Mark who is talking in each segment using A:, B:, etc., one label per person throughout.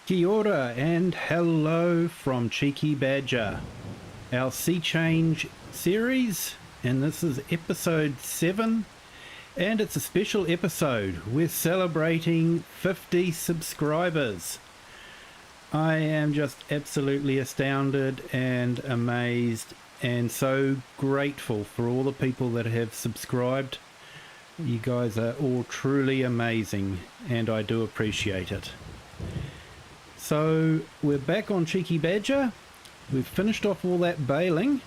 A: Kia ora and hello from Cheeky Badger, our Sea Change series, and this is episode 7, and it's a special episode. We're celebrating 50 subscribers. I am just absolutely astounded and amazed and so grateful for all the people that have subscribed. You guys are all truly amazing and I do appreciate it. So we're back on Cheeky Badger. We've finished off all that baling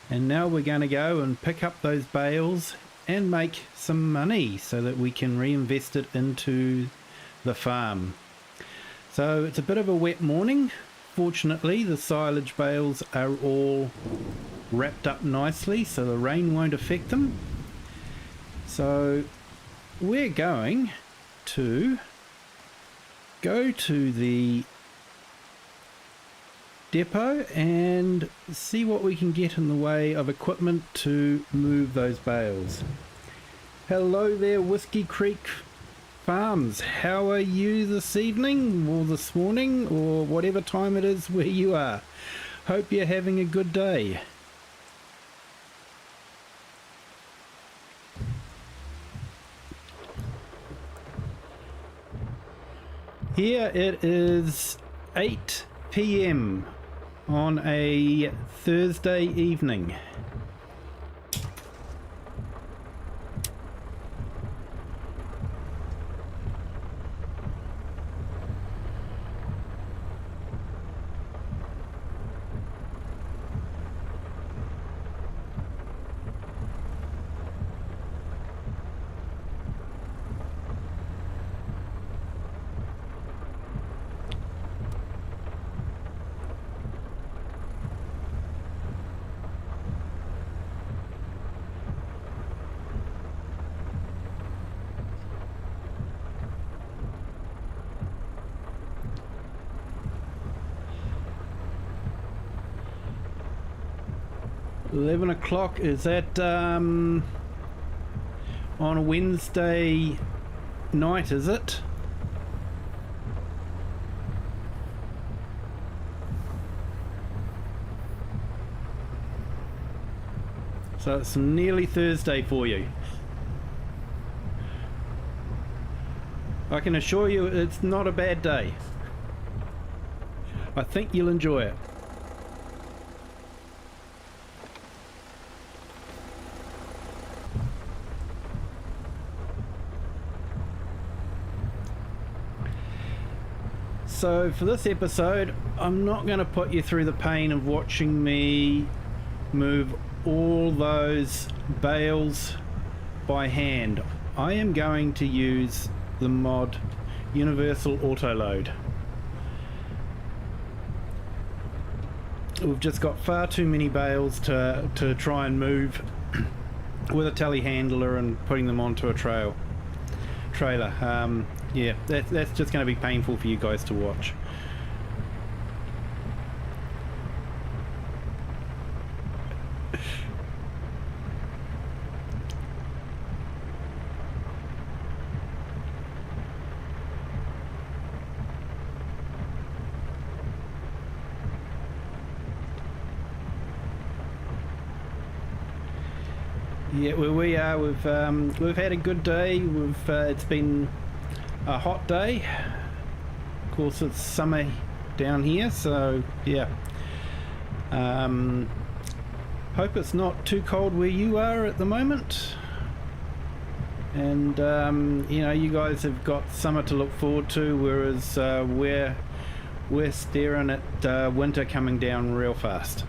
A: and now we're going to go and pick up those bales and make some money so that we can reinvest it into the farm. So it's a bit of a wet morning. Fortunately, the silage bales are all wrapped up nicely so the rain won't affect them. So we're going to go to the depot and see what we can get in the way of equipment to move those bales. Hello there, Whiskey Creek Farms. How are you this evening or this morning or whatever time it is where you are? Hope you're having a good day. Here it is 8 p.m. on a Thursday evening. $11 is that on a Wednesday night, is it? So it's nearly Thursday for you. I can assure you it's not a bad day. I think you'll enjoy it. So for this episode, I'm not going to put you through the pain of watching me move all those bales by hand. I am going to use the mod Universal Autoload. We've just got far too many bales to try and move with a telehandler and putting them onto a trailer. Yeah, that's just going to be painful for you guys to watch. Yeah, where we are, we've had a good day. It's been a hot day. Of course, it's summer down here, so yeah. Hope it's not too cold where you are at the moment. And you know, you guys have got summer to look forward to, whereas we're staring at winter coming down real fast.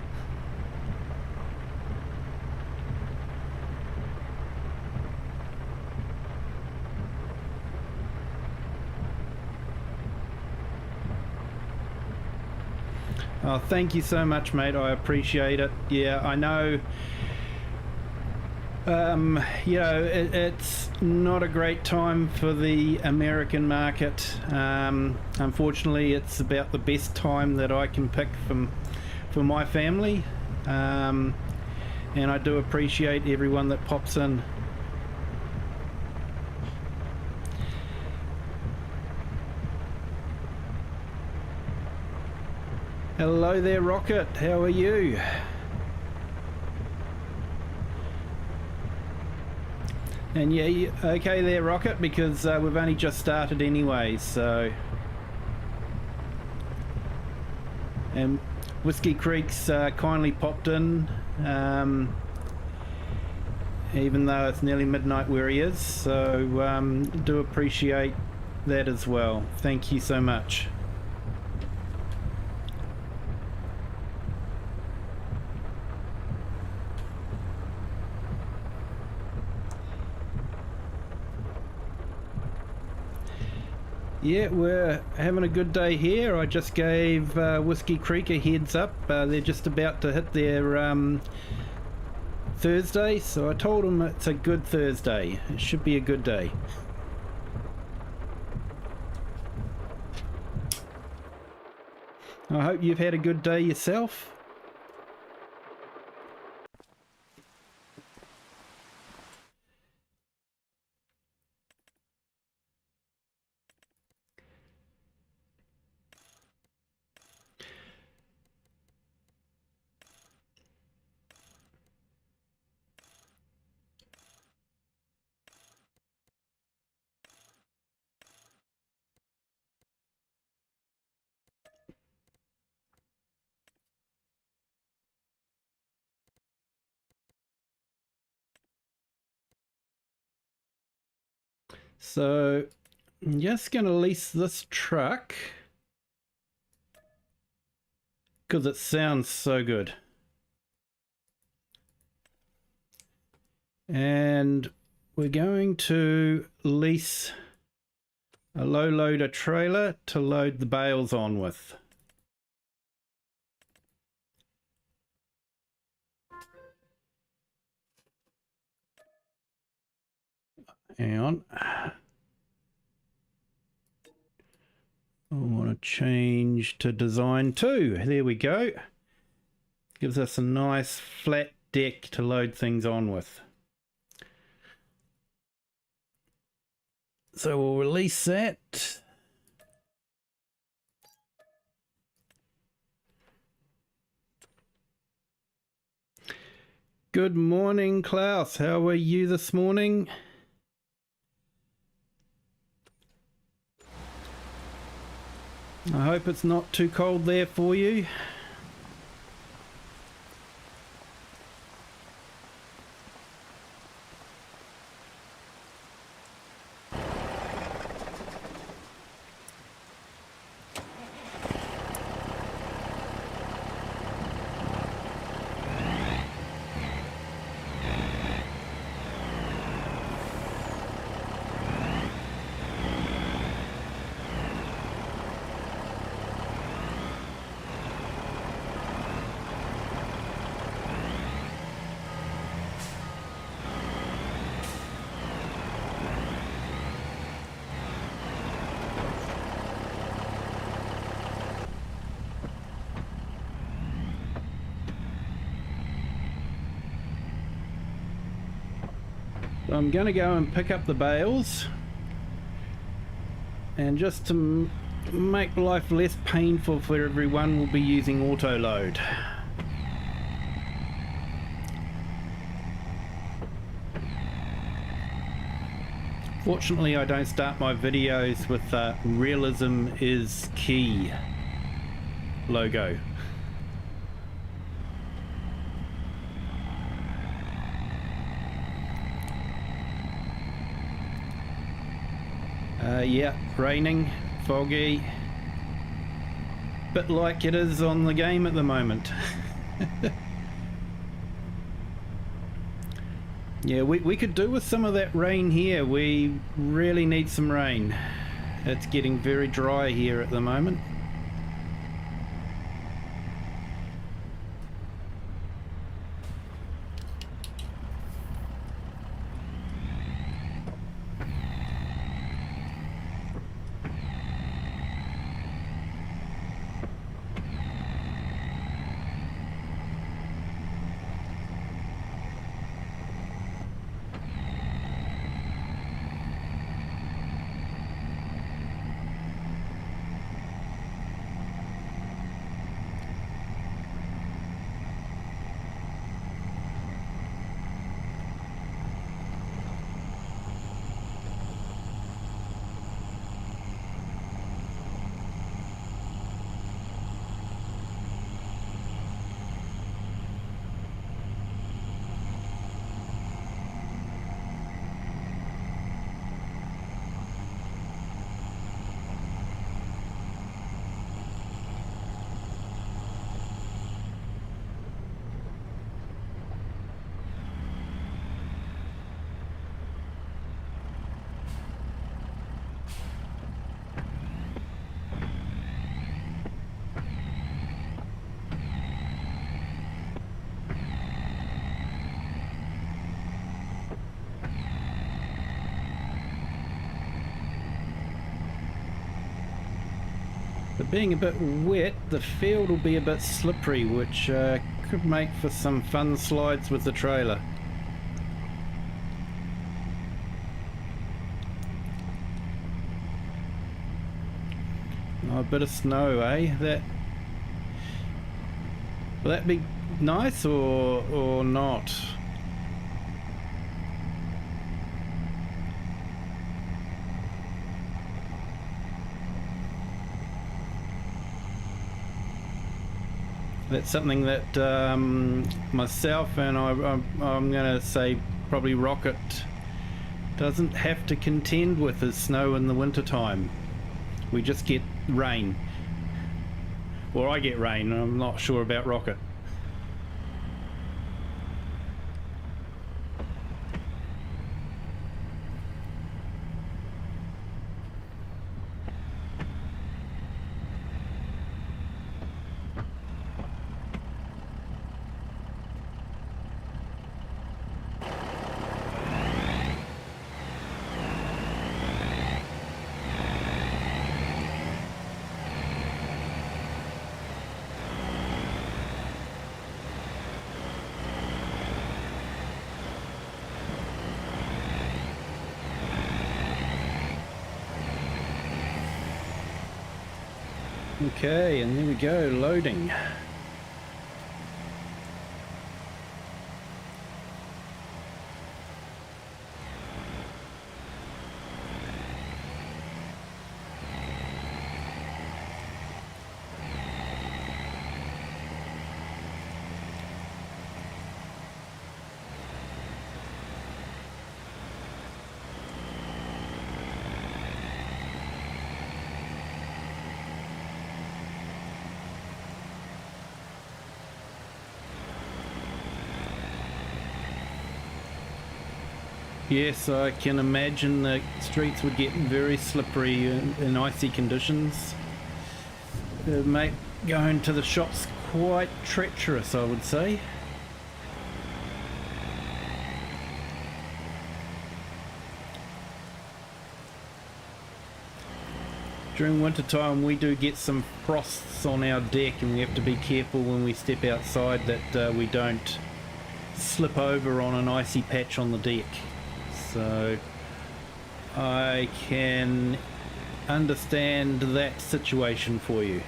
A: Oh, thank you so much, mate. I appreciate it. Yeah, I know. You know, it's not a great time for the American market. Unfortunately, it's about the best time that I can pick for my family. And I do appreciate everyone that pops in. Hello there, Rocket. How are you? And yeah, okay there, Rocket, because we've only just started anyway, so... And Whiskey Creek's kindly popped in, even though it's nearly midnight where he is, so do appreciate that as well. Thank you so much. Yeah, we're having a good day here. I just gave Whiskey Creek a heads up. They're just about to hit their Thursday, so I told them it's a good Thursday. It should be a good day. I hope you've had a good day yourself. So I'm just going to lease this truck because it sounds so good. And we're going to lease a low loader trailer to load the bales on with. Hang on. I want to change to design 2. There we go. Gives us a nice flat deck to load things on with. So we'll release that. Good morning, Klaus. How are you this morning? I hope it's not too cold there for you. I'm going to go and pick up the bales, and just to make life less painful for everyone, we'll be using auto load. Fortunately, I don't start my videos with realism is key logo. Yeah, raining, foggy, bit like it is on the game at the moment. Yeah, we could do with some of that rain here. We really need some rain. It's getting very dry here at the moment. being a bit wet, the field will be a bit slippery, which could make for some fun slides with the trailer. Oh, a bit of snow, eh? Will that be nice or not? That's something that myself and I'm going to say probably Rocket doesn't have to contend with, is snow in the winter time. We just get rain. Or I get rain, I'm not sure about Rocket. Okay, and there we go, loading. Yes, I can imagine the streets would get very slippery in icy conditions. It would make going to the shops quite treacherous, I would say. During winter time we do get some frosts on our deck, and we have to be careful when we step outside that we don't slip over on an icy patch on the deck. So I can understand that situation for you.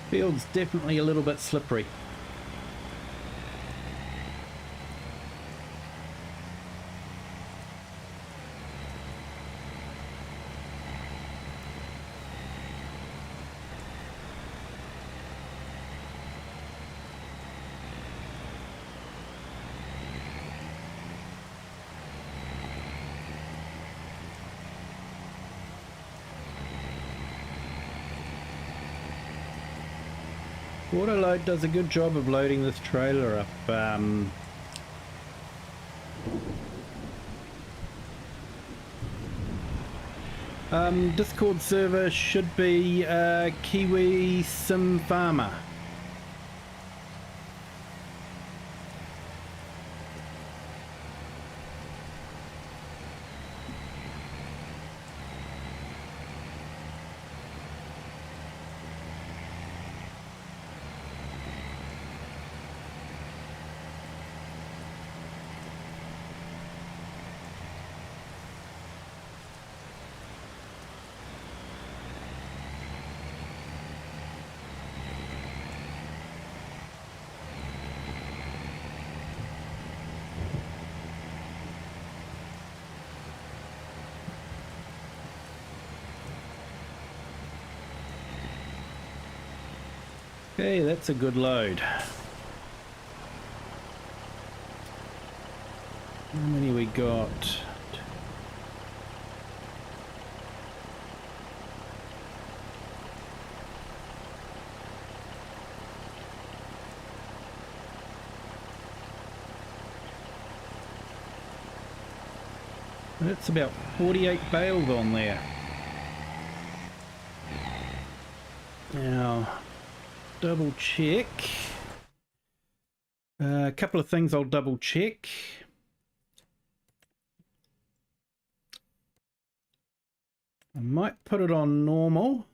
A: Field's definitely a little bit slippery. Autoload does a good job of loading this trailer up. Discord server should be Kiwi Sim Farmer. Okay, that's a good load. How many we got? That's about 48 bales on there. Now, double check. A couple of things I'll double check. I might put it on normal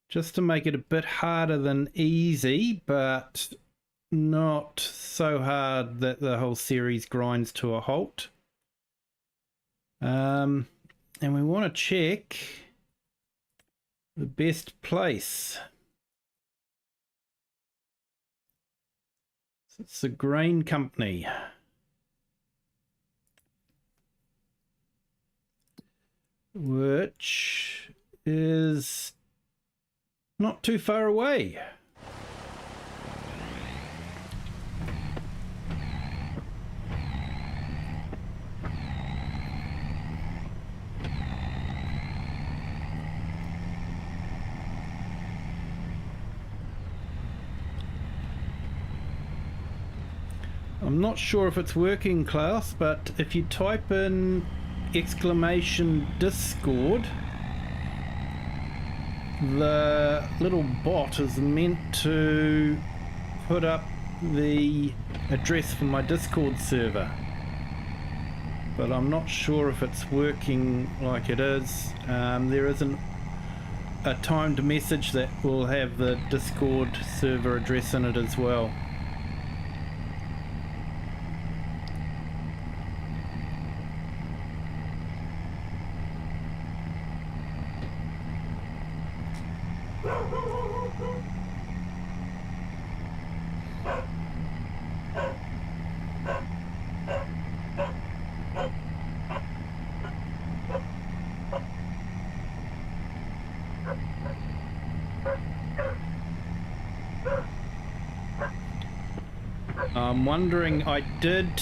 A: just to make it a bit harder than easy, but not so hard that the whole series grinds to a halt. And we want to check the best place. So it's the grain company. Which is not too far away. I'm not sure if it's working, Klaus, but if you type in exclamation Discord, the little bot is meant to put up the address for my Discord server, but I'm not sure if it's working like it is. There isn't a timed message that will have the Discord server address in it as well. I'm wondering, I did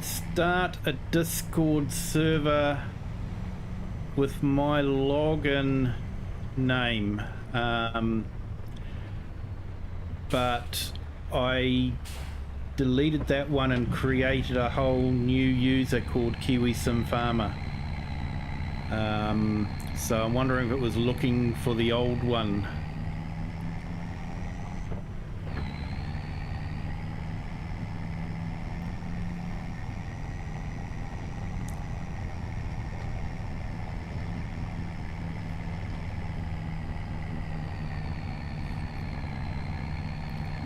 A: start a Discord server with my login name, but I deleted that one and created a whole new user called Kiwi Sim Farmer. So I'm wondering if it was looking for the old one.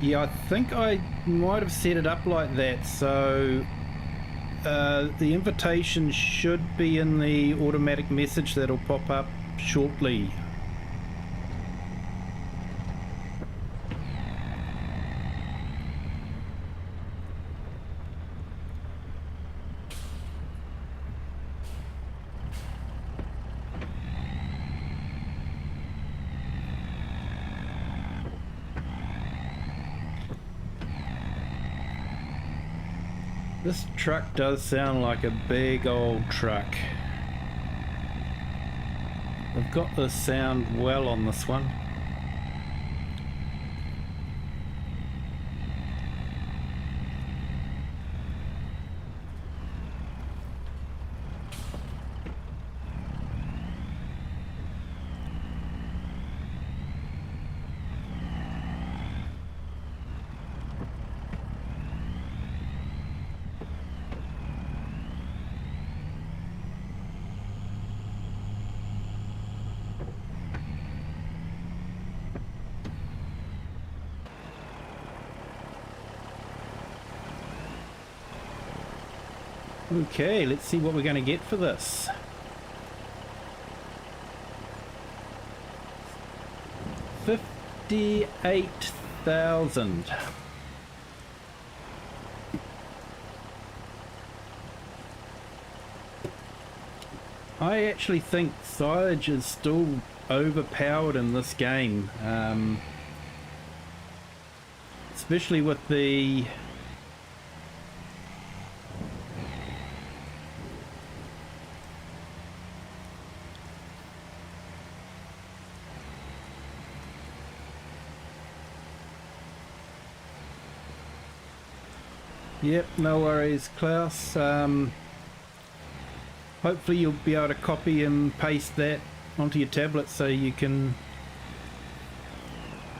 A: Yeah, I think I might have set it up like that, so the invitation should be in the automatic message that'll pop up shortly. This truck does sound like a big old truck. I've got the sound well on this one. Okay, let's see what we're going to get for this. $58,000. I actually think silage is still overpowered in this game, especially with the Yep, no worries, Klaus. Hopefully you'll be able to copy and paste that onto your tablet so you can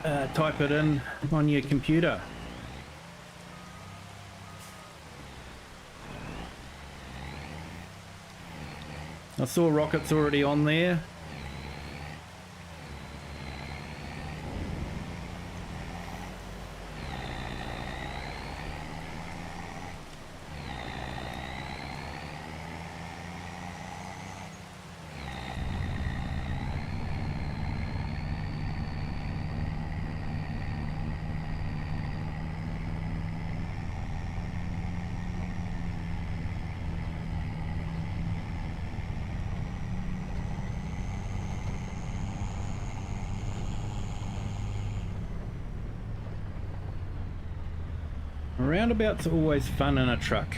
A: type it in on your computer. I saw rockets already on there. Roundabouts are always fun in a truck.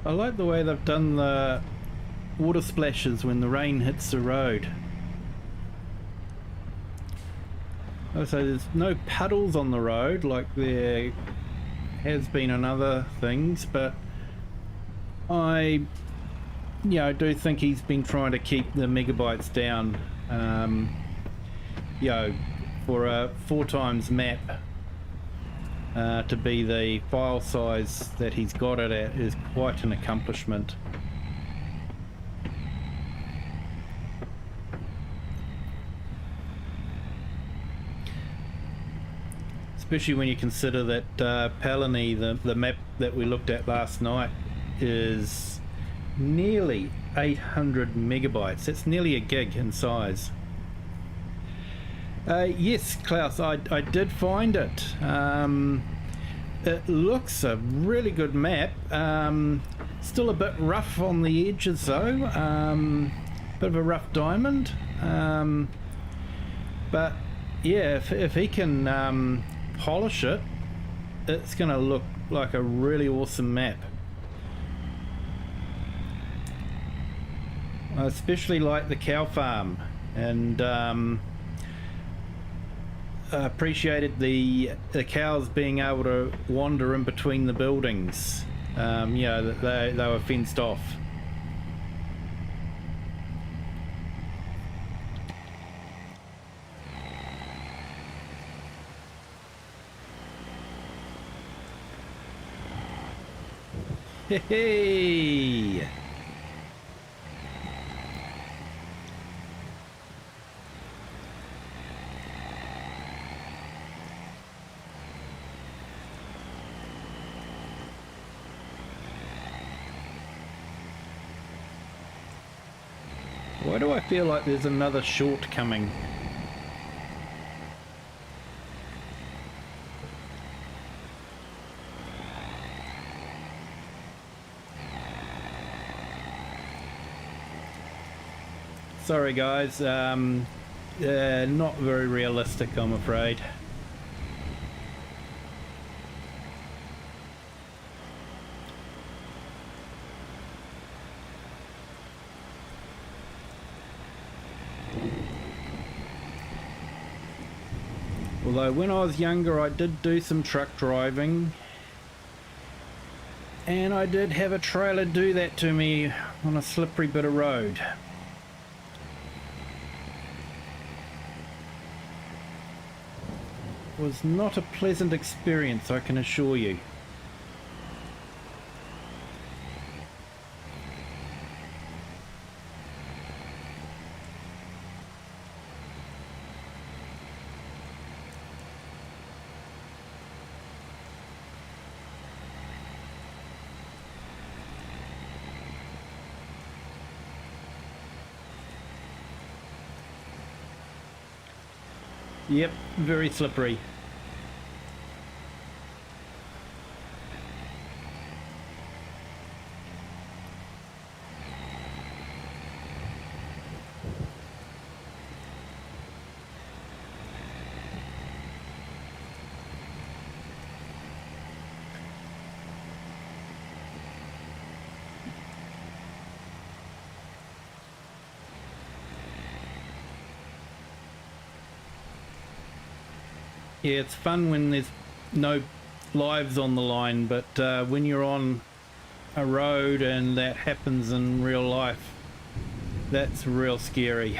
A: I like the way they've done the water splashes when the rain hits the road. So there's no puddles on the road like there has been in other things, but I do think he's been trying to keep the megabytes down. For a 4x map to be the file size that he's got it at is quite an accomplishment. Especially when you consider that Palani, the map that we looked at last night, is nearly 800 megabytes. That's nearly a gig in size. Yes, Klaus, I did find it. It looks a really good map. Still a bit rough on the edges though. Bit of a rough diamond. But yeah, if he can polish it, it's going to look like a really awesome map. I especially like the cow farm, and appreciated the cows being able to wander in between the buildings. They were fenced off. Hey! Why do I feel like there's another short coming? Sorry guys, not very realistic, I'm afraid. Although when I was younger I did do some truck driving, and I did have a trailer do that to me on a slippery bit of road. was not a pleasant experience, I can assure you. Yep, very slippery. Yeah, it's fun when there's no lives on the line, but when you're on a road and that happens in real life, that's real scary.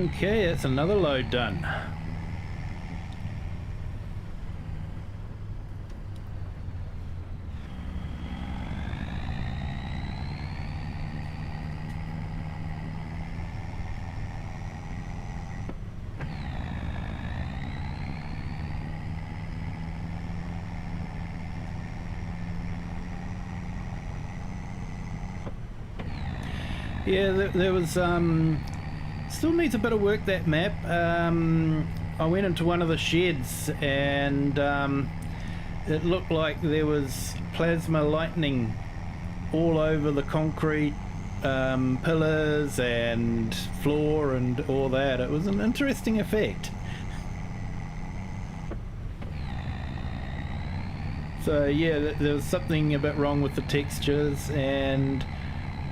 A: Okay, that's another load done. Yeah, there was still needs a bit of work, that map. I went into one of the sheds and it looked like there was plasma lightning all over the concrete pillars and floor and all that. It was an interesting effect. So yeah, there was something a bit wrong with the textures, and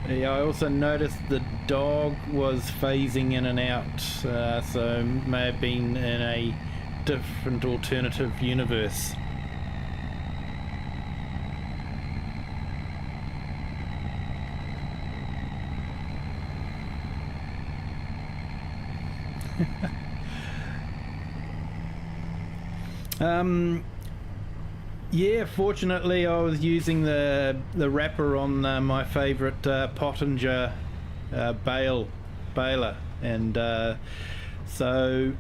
A: yeah, I also noticed the dog was phasing in and out, so may have been in a different alternative universe. Yeah, fortunately I was using the wrapper on my favourite Pottinger baler, and so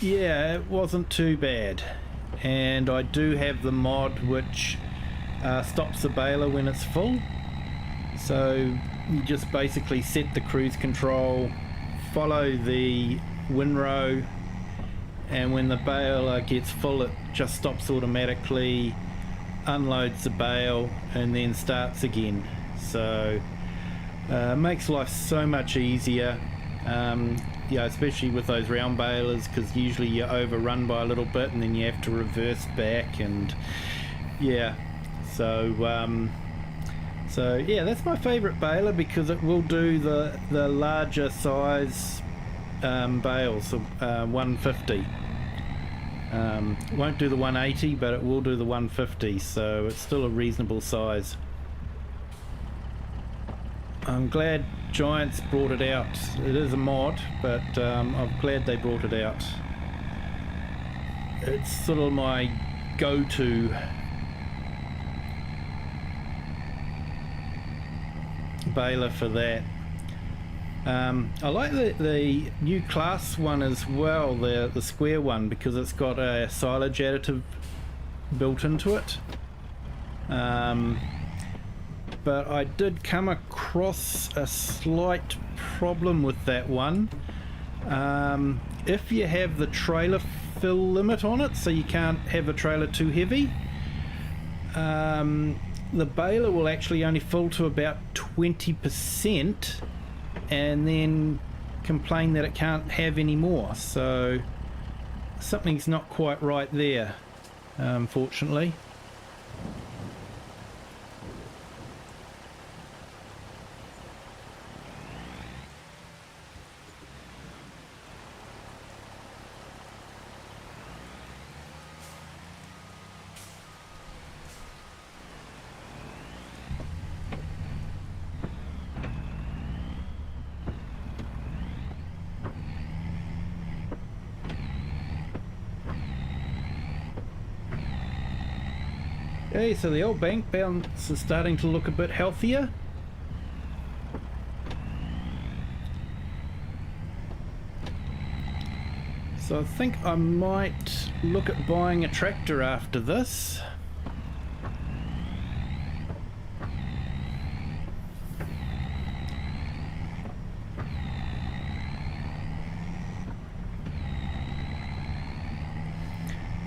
A: yeah, it wasn't too bad. And I do have the mod which stops the baler when it's full, so you just basically set the cruise control, follow the windrow, and when the baler gets full it just stops automatically, unloads the bale, and then starts again. So makes life so much easier, yeah, especially with those round balers, because usually you're overrun by a little bit and then you have to reverse back, and yeah, so yeah, that's my favourite baler because it will do the larger size bales, 150. Won't do the 180, but it will do the 150, so it's still a reasonable size. I'm glad Giants brought it out. It is a mod, but I'm glad they brought it out. It's sort of my go-to baler for that. I like the new class one as well, the square one, because it's got a silage additive built into it. But I did come across a slight problem with that one. If you have the trailer fill limit on it, so you can't have a trailer too heavy, the baler will actually only fill to about 20% and then complain that it can't have any more. So something's not quite right there, unfortunately. Okay, so the old bank balance is starting to look a bit healthier. So I think I might look at buying a tractor after this.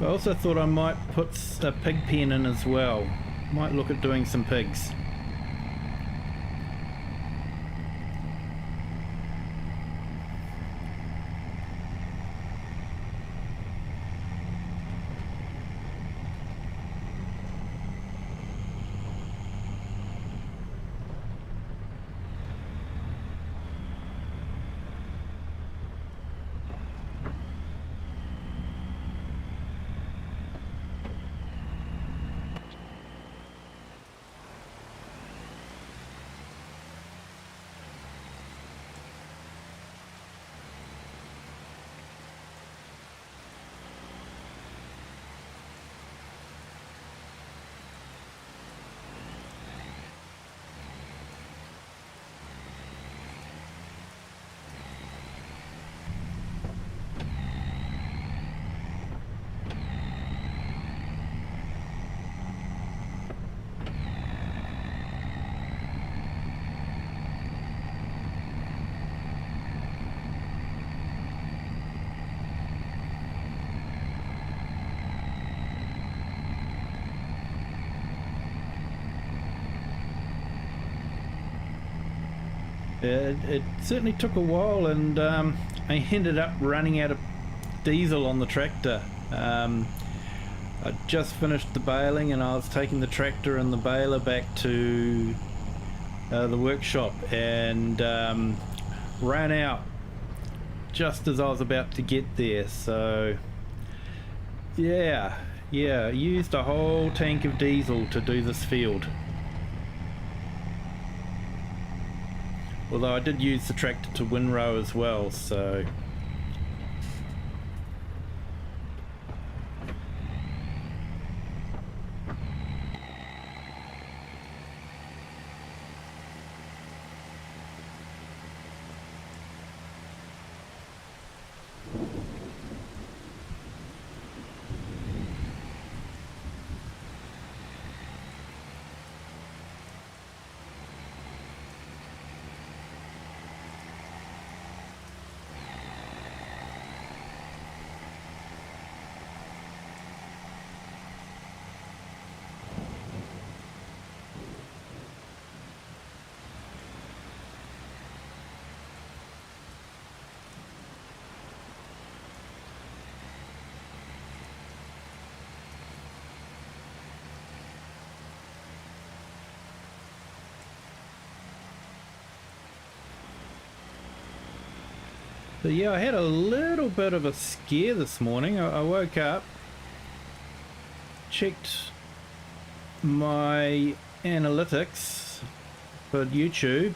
A: I also thought I might put a pig pen in as well. Might look at doing some pigs. It certainly took a while, and I ended up running out of diesel on the tractor. I just finished the baling and I was taking the tractor and the baler back to the workshop, and ran out just as I was about to get there. So yeah, used a whole tank of diesel to do this field. Although I did use the tractor to windrow as well, so... So yeah, I had a little bit of a scare this morning. I woke up, checked my analytics for YouTube,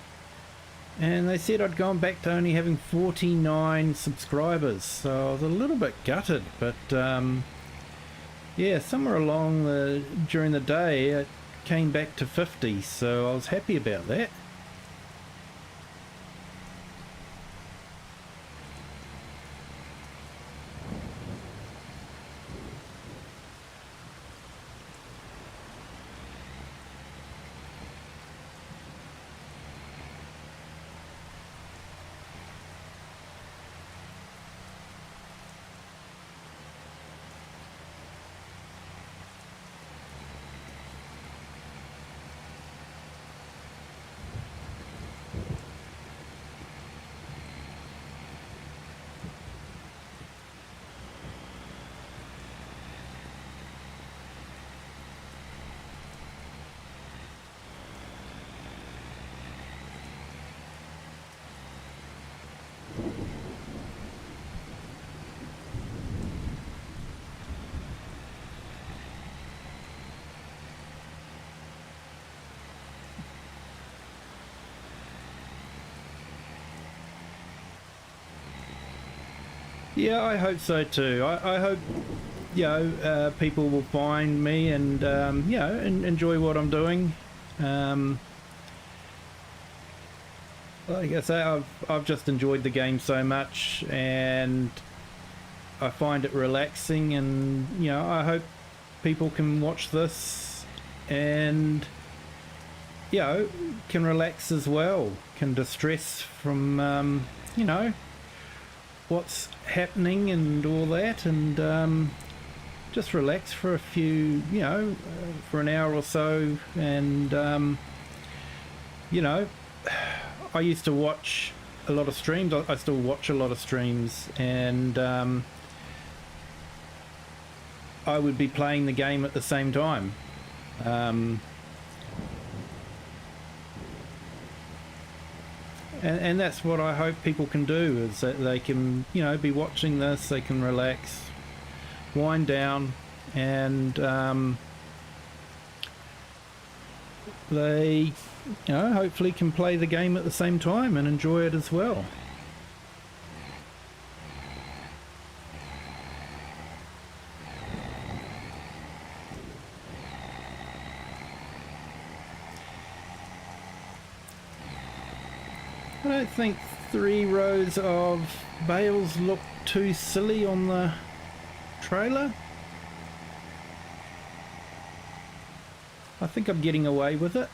A: and they said I'd gone back to only having 49 subscribers. So I was a little bit gutted, but yeah, somewhere along during the day it came back to 50, so I was happy about that. Yeah, I hope so too. I hope, you know, people will find me and, you know, enjoy what I'm doing. Like I say, I've just enjoyed the game so much, and I find it relaxing, and, you know, I hope people can watch this and, you know, can relax as well, can distress from, you know, what's happening and all that, and just relax for a few, you know, for an hour or so. And you know, I used to watch a lot of streams. I still watch a lot of streams, and I would be playing the game at the same time. And that's what I hope people can do, is that they can, you know, be watching this, they can relax, wind down, and they, you know, hopefully can play the game at the same time and enjoy it as well. I don't think 3 rows of bales look too silly on the trailer. I think I'm getting away with it.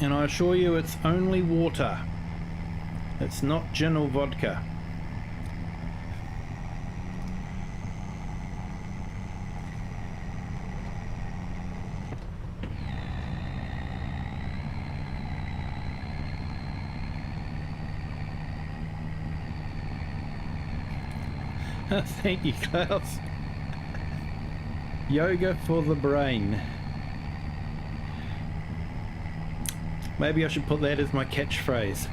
A: And I assure you, it's only water. It's not gin or vodka. Thank you, Klaus. Yoga for the brain. Maybe I should put that as my catchphrase.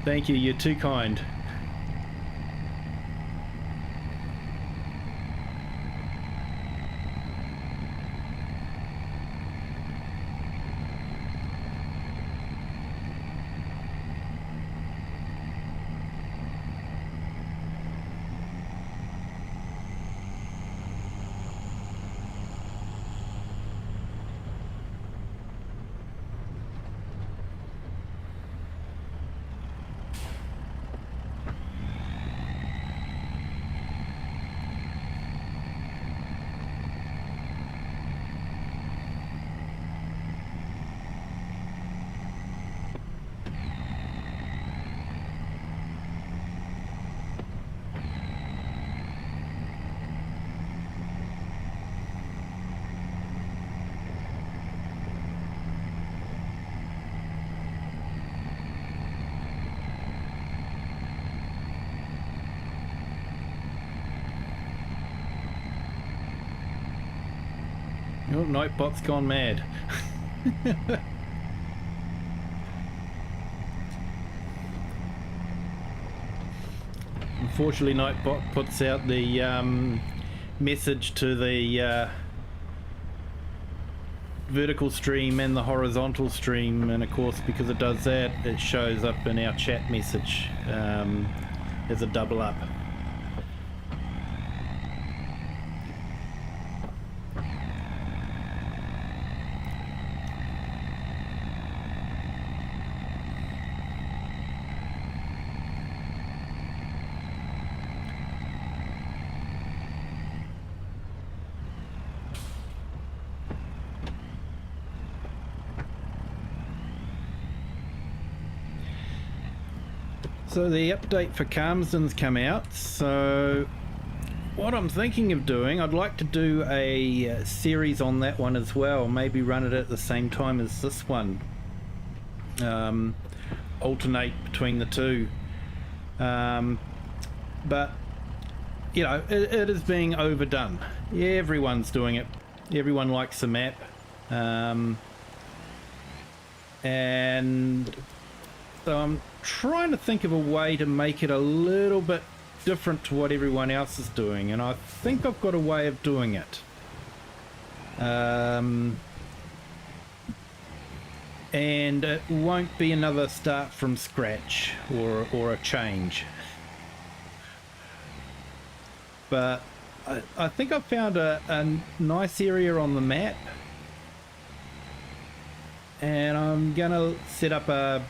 A: Thank you, you're too kind. Oh, Nightbot's gone mad. Unfortunately, Nightbot puts out the message to the vertical stream and the horizontal stream, and of course, because it does that, it shows up in our chat message as a double up. So the update for Calmsden's come out, so what I'm thinking of doing, I'd like to do a series on that one as well, maybe run it at the same time as this one, alternate between the two. but you know, it is being overdone. Everyone's doing it. Everyone likes the map. And so I'm trying to think of a way to make it a little bit different to what everyone else is doing, and I think I've got a way of doing it. And it won't be another start from scratch or a change. But I think I've found a nice area on the map, and I'm gonna set up a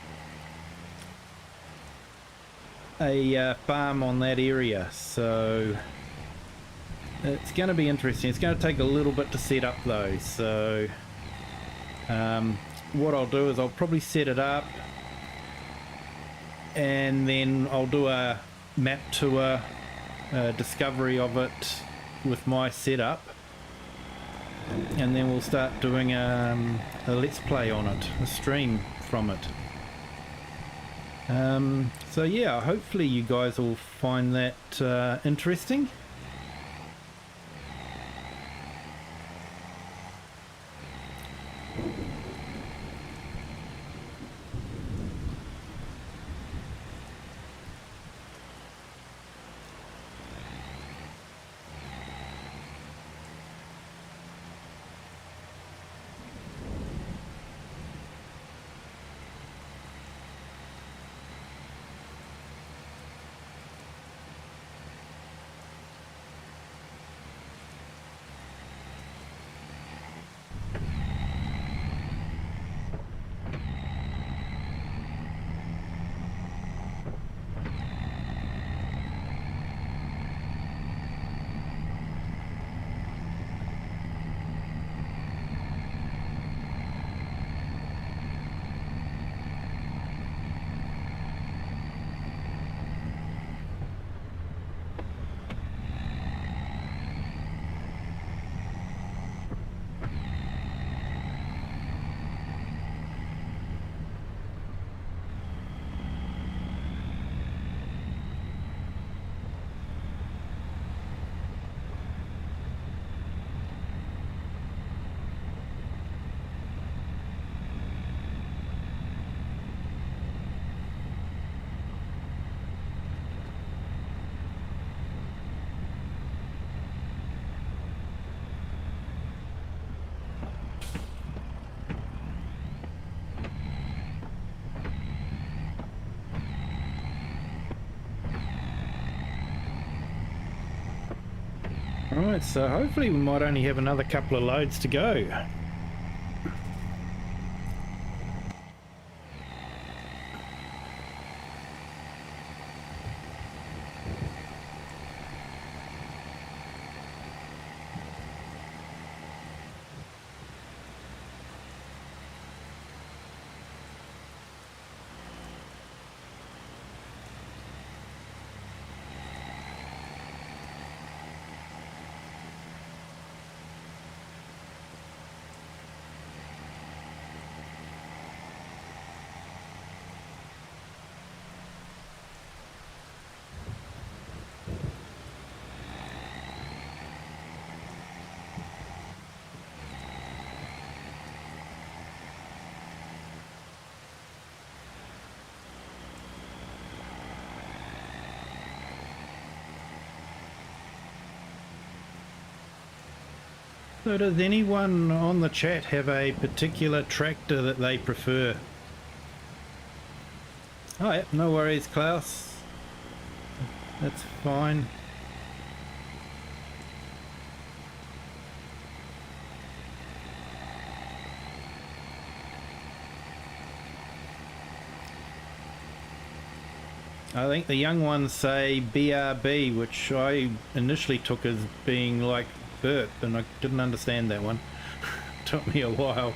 A: farm on that area, so it's going to be interesting. It's going to take a little bit to set up though, so what I'll do is I'll probably set it up, and then I'll do a map tour, discovery of it with my setup, and then we'll start doing a let's play on it, a stream from it. So yeah, hopefully you guys will find that interesting. Alright, so hopefully we might only have another couple of loads to go. So does anyone on the chat have a particular tractor that they prefer? Oh yeah, no worries, Klaus. That's fine. I think the young ones say BRB, which I initially took as being like burp, and I didn't understand that one. Took me a while.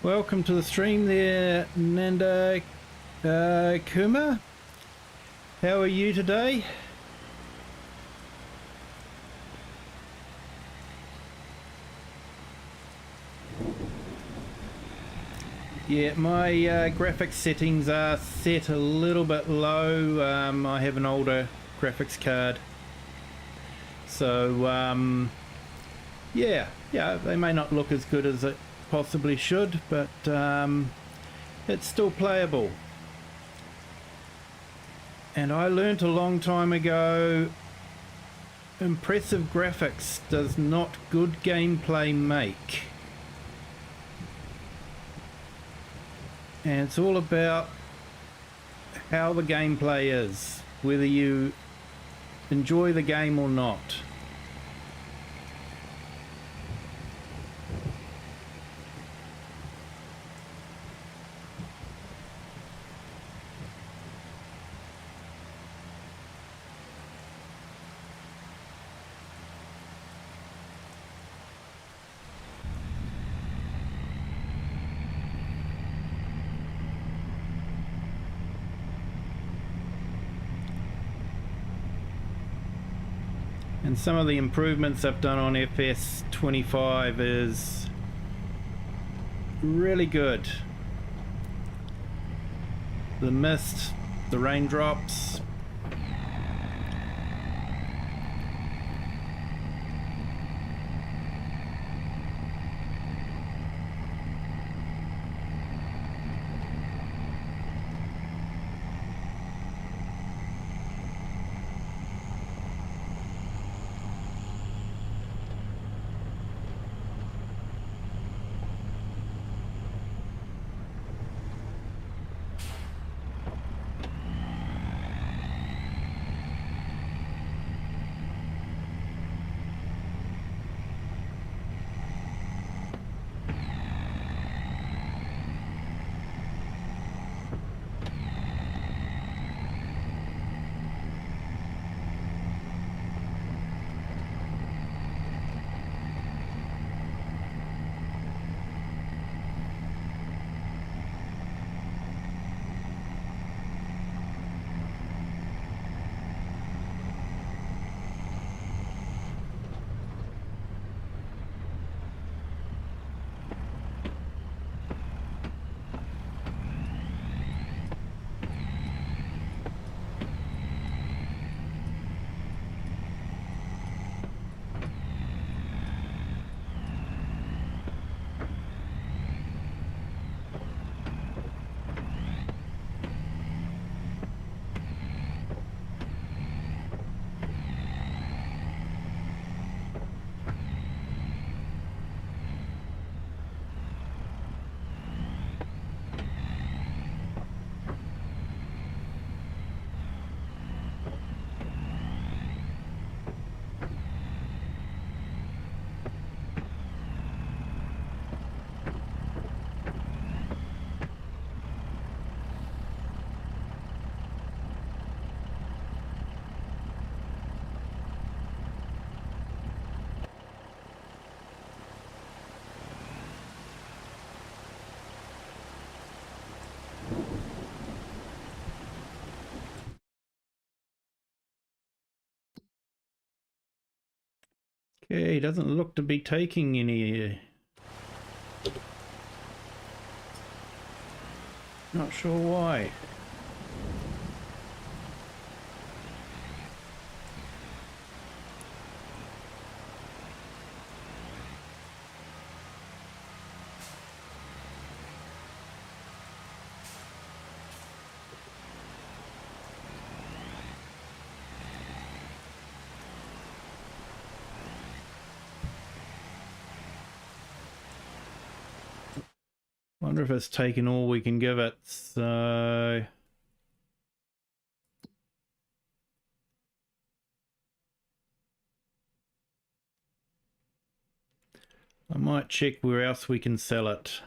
A: Welcome to the stream there, Nanda Kuma. How are you today? Yeah, my graphics settings are set a little bit low. I have an older graphics card. So, yeah, they may not look as good as it possibly should, but it's still playable. And I learnt a long time ago, impressive graphics does not good gameplay make. And it's all about how the gameplay is, whether you enjoy the game or not. And some of the improvements I've done on FS25 is really good. The mist, the raindrops. Okay, doesn't look to be taking any. Not sure why. Wonder if it's taken all we can give it, so... I might check where else we can sell it.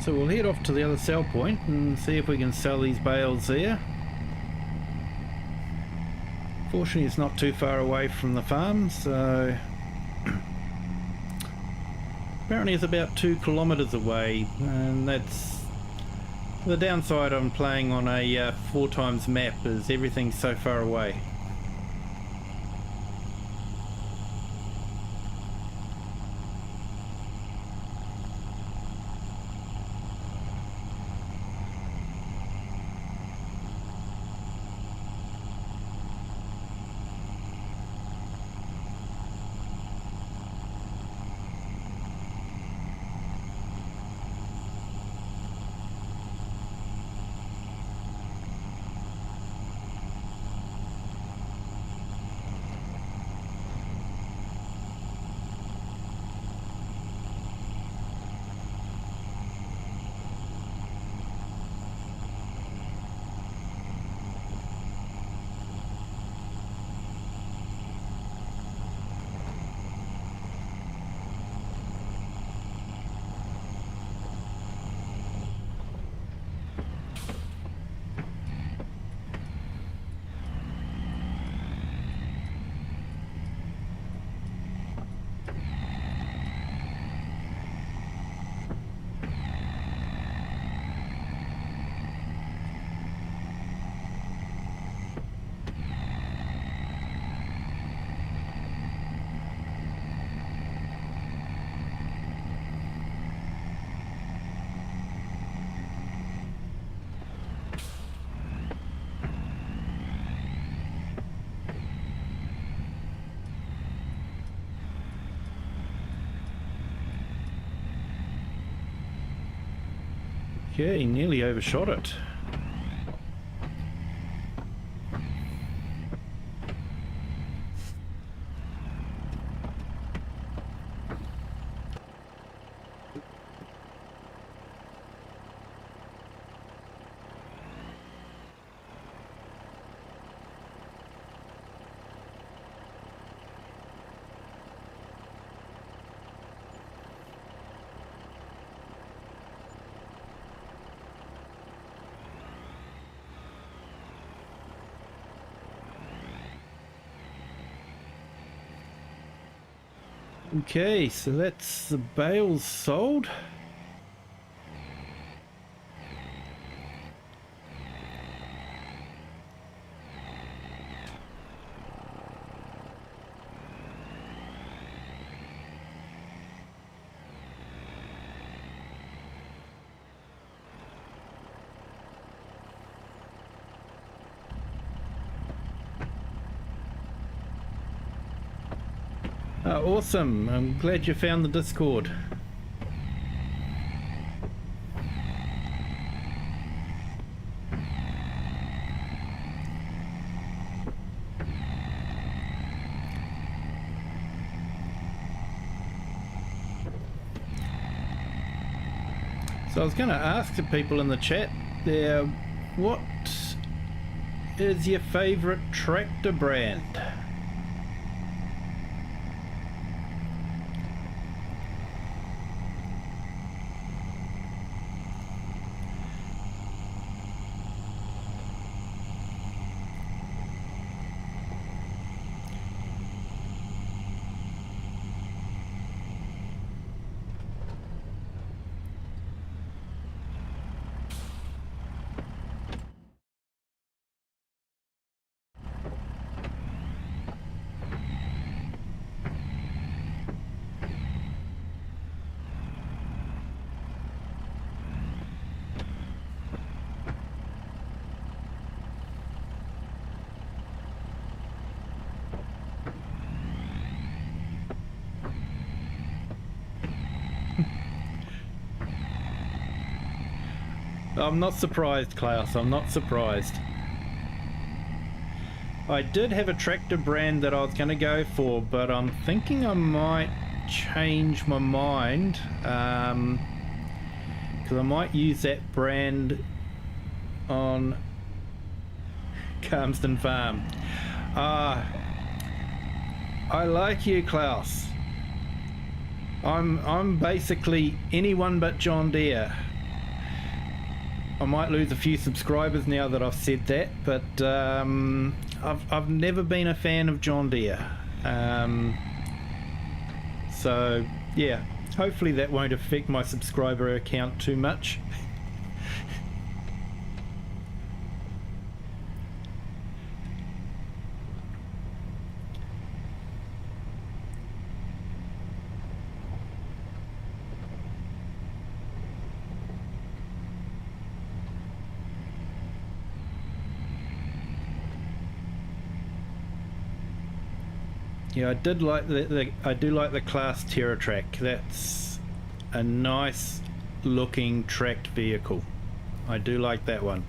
A: So we'll head off to the other sell point and see if we can sell these bales there. Fortunately, it's not too far away from the farm, so apparently it's about 2 kilometers away, and that's the downside on playing on a 4x map, is everything's so far away. Okay, nearly overshot it. Okay, so that's the bales sold. Awesome, I'm glad you found the Discord. So I was going to ask the people in the chat there, what is your favourite tractor brand? I'm not surprised, Klaus, I'm not surprised. I did have a tractor brand that I was going to go for, but I'm thinking I might change my mind, because I might use that brand on Calmston Farm. I like you, Klaus. I'm basically anyone but John Deere. I might lose a few subscribers now that I've said that, but I've never been a fan of John Deere. So yeah, hopefully that won't affect my subscriber account too much. Yeah, I do like the Class TerraTrack. That's a nice looking tracked vehicle. I do like that one.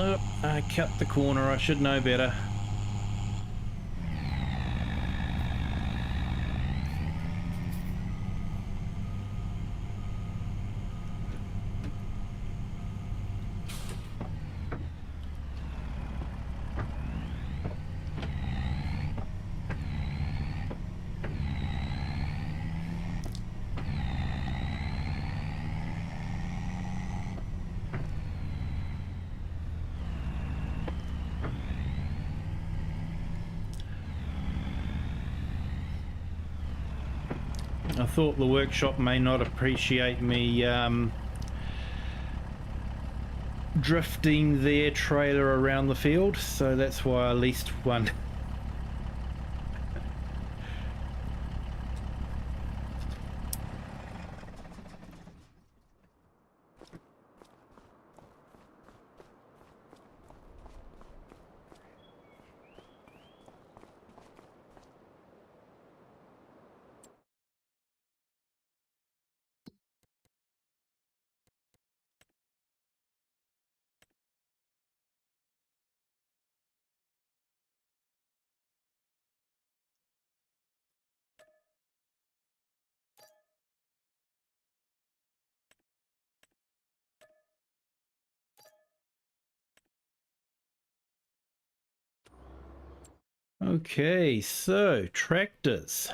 A: Oh, I cut the corner. I should know better. I thought the workshop may not appreciate me drifting their trailer around the field, so that's why I leased one. Okay, so tractors.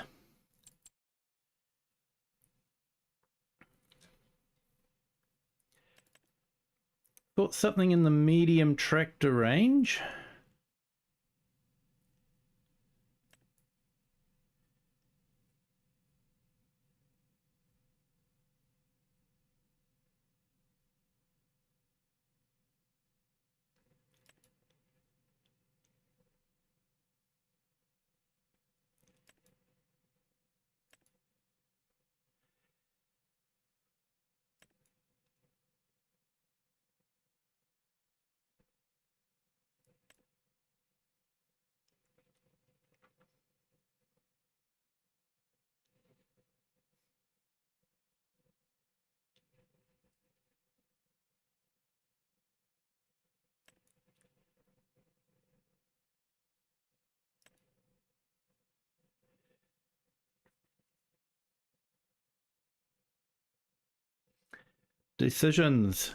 A: Got something in the medium tractor range. Decisions.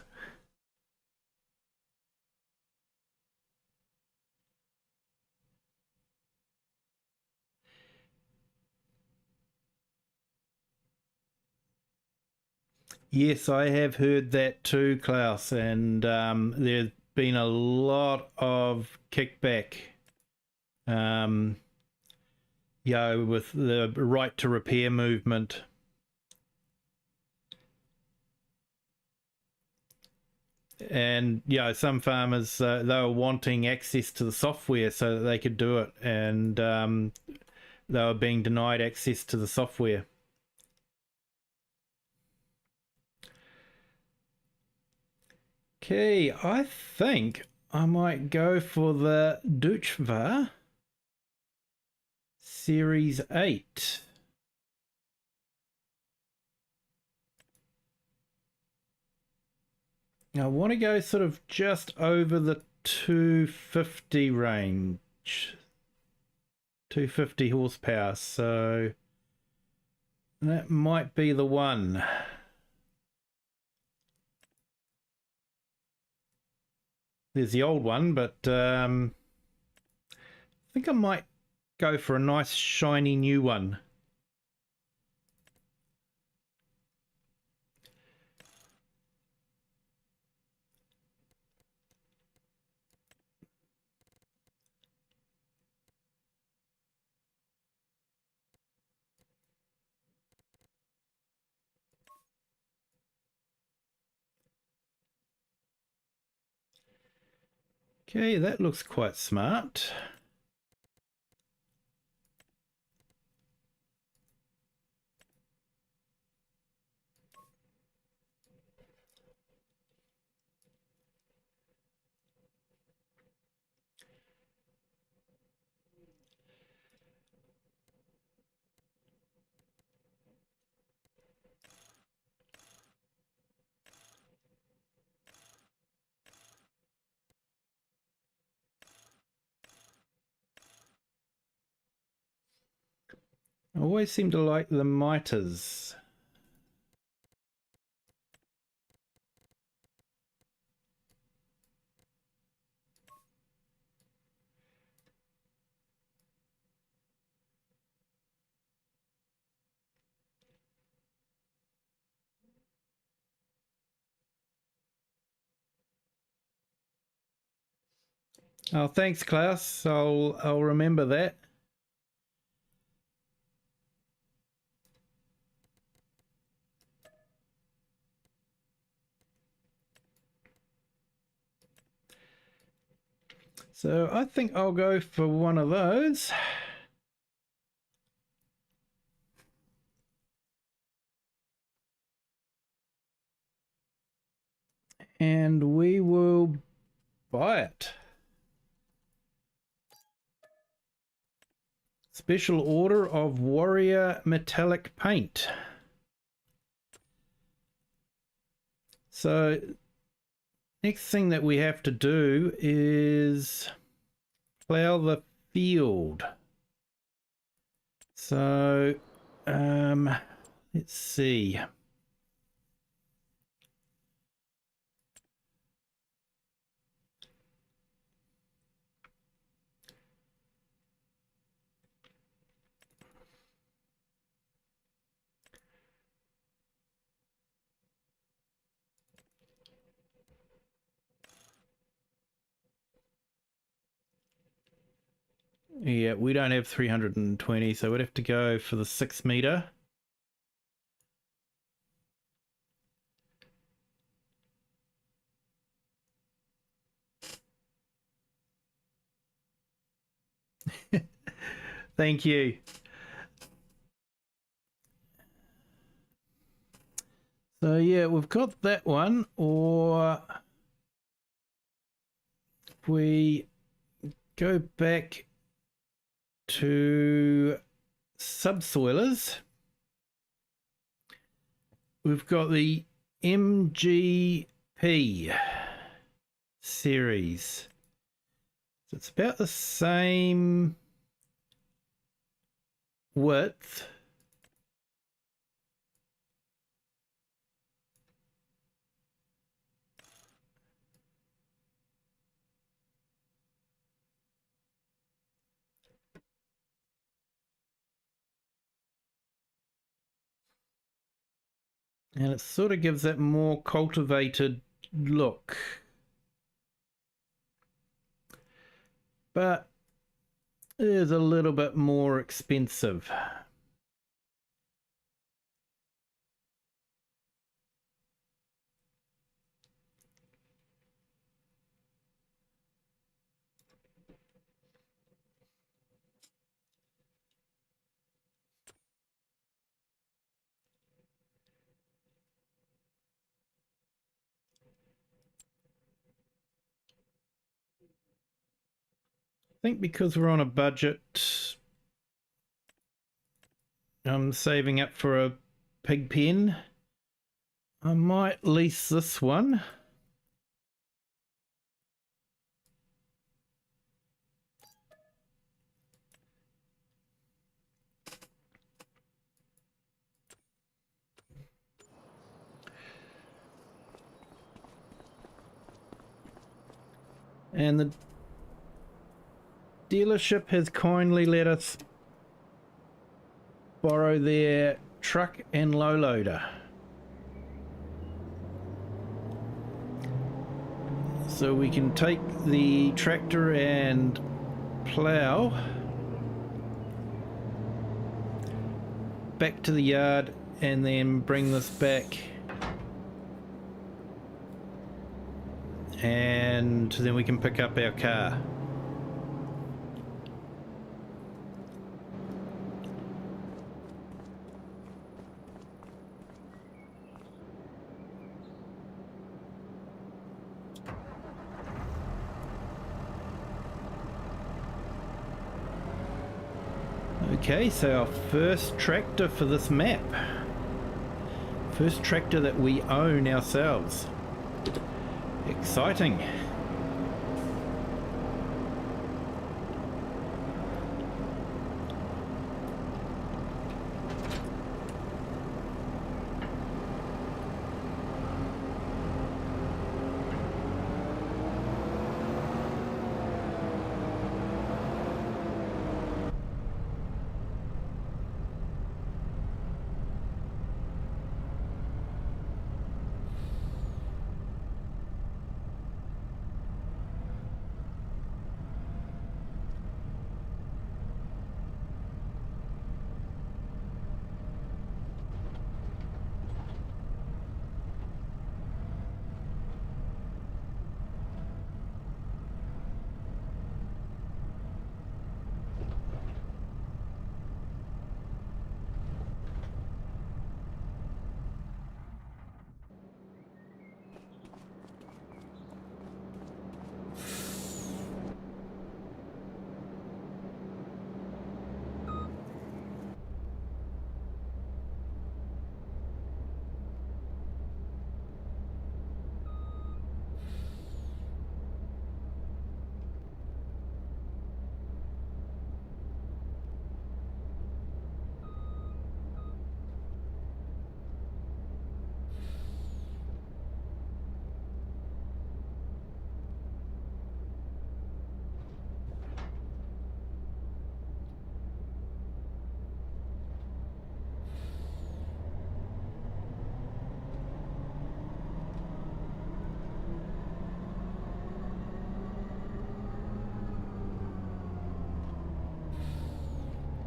A: Yes, I have heard that too, Klaus, and there's been a lot of kickback, with the right to repair movement. And some farmers they were wanting access to the software so that they could do it, and they were being denied access to the software. Okay, I think I might go for the Deutschwa Series 8. I want to go sort of just over the 250 range. 250 horsepower, so that might be the one. There's the old one, but I think I might go for a nice shiny new one. Okay, that looks quite smart. I always seem to like the miters. Oh, thanks, Klaus. I'll remember that. So I think I'll go for one of those. And we will buy it. Special order of Warrior Metallic Paint. So next thing that we have to do is plow the field. So let's see. Yeah, we don't have 320, so we'd have to go for the 6 meter. Thank you. So yeah, we've got that one, or if we go back to subsoilers, we've got the MGP series. So it's about the same width. And it sort of gives that more cultivated look. But it is a little bit more expensive. think because we're on a budget, I'm saving up for a pig pen. I might lease this one. And the dealership has kindly let us borrow their truck and low loader. So we can take the tractor and plough back to the yard and then bring this back, and then we can pick up our car. Okay, so our first tractor for this map. First tractor that we own ourselves. Exciting.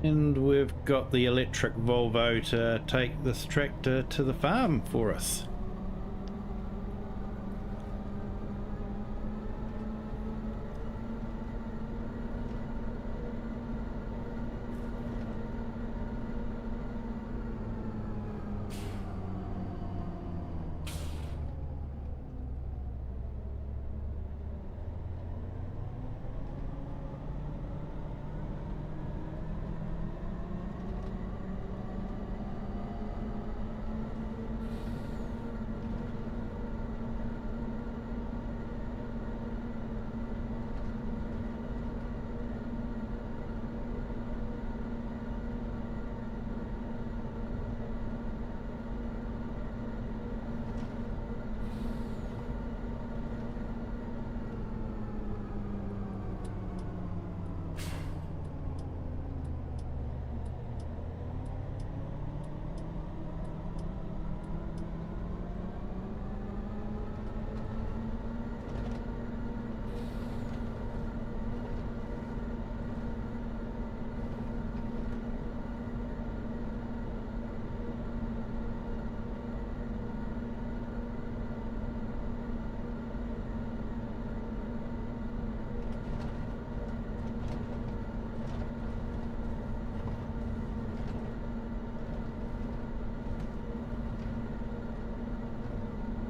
A: And we've got the electric Volvo to take this tractor to the farm for us.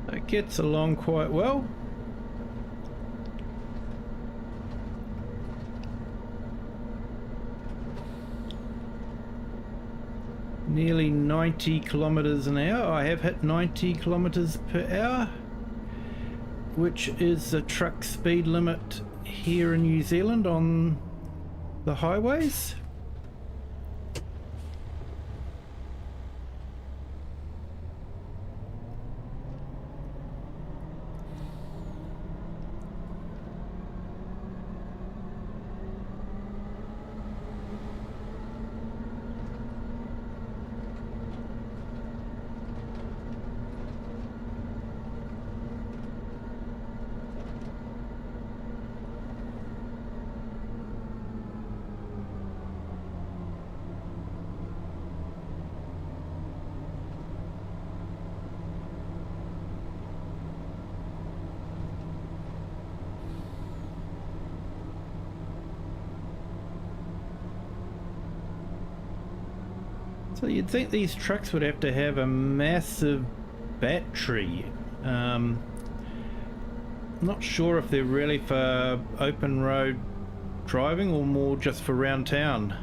A: It gets along quite well. nearly 90 kilometers an hour. I have hit 90 kilometers per hour, which is the truck speed limit here in New Zealand on the highways. So you'd think these trucks would have to have a massive battery. Not sure if they're really for open road driving or more just for round town.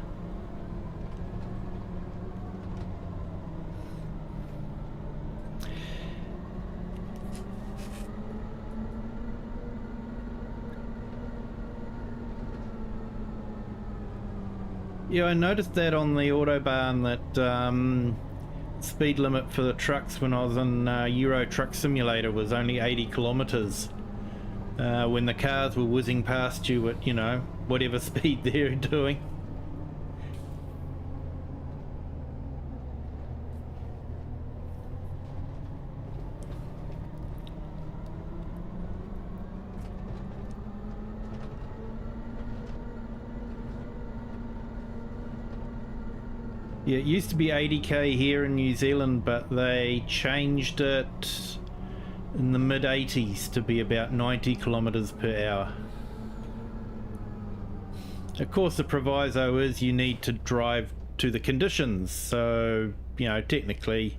A: Yeah, I noticed that on the Autobahn that speed limit for the trucks when I was on Euro Truck Simulator was only 80 kilometers. When the cars were whizzing past you at, you know, whatever speed they're doing. Yeah, it used to be 80k here in New Zealand, but they changed it in the mid-80s to be about 90 kilometers per hour. Of course, the proviso is you need to drive to the conditions, so, you know, technically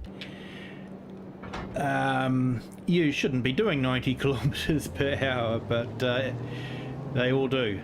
A: you shouldn't be doing 90 kilometers per hour, but they all do.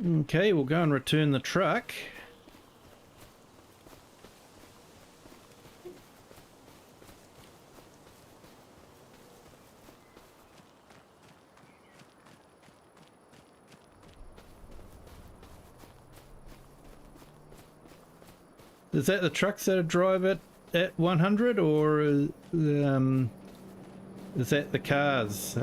A: Okay, we'll go and return the truck. Is that the trucks that drive it at 100, or is that the cars?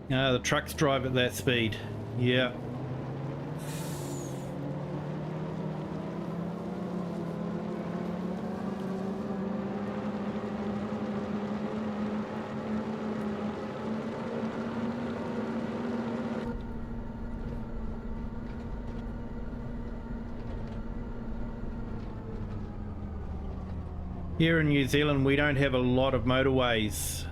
A: The trucks drive at that speed. Yeah. Here in New Zealand, we don't have a lot of motorways.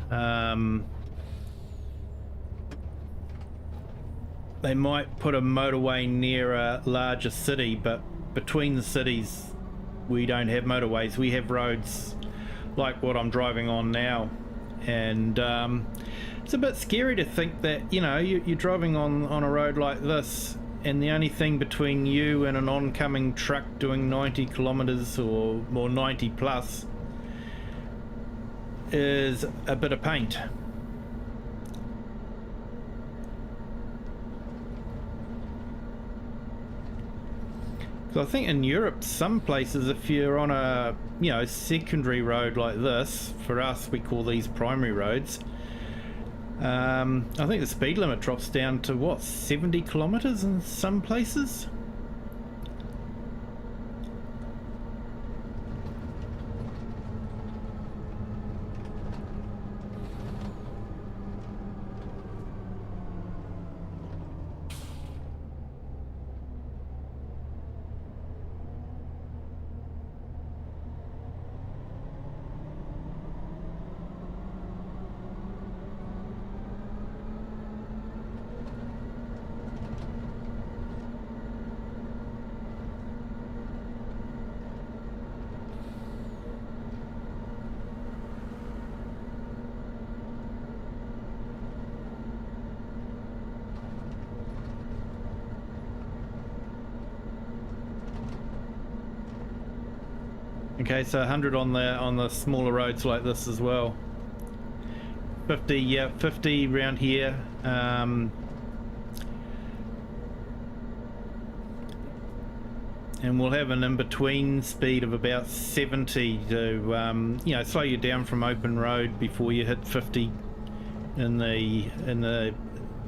A: They might put a motorway near a larger city, but between the cities, we don't have motorways. We have roads like what I'm driving on now. And it's a bit scary to think that, you know, you're driving on a road like this, and the only thing between you and an oncoming truck doing 90 kilometers or 90 plus is a bit of paint. So I think in Europe, some places, if you're on a, you know, secondary road like this, for us we call these primary roads, I think the speed limit drops down to what, 70 kilometers in some places? Okay, so 100 on the smaller roads like this as well. 50, yeah, 50 around here. And we'll have an in-between speed of about 70 to, you know, slow you down from open road before you hit 50 in the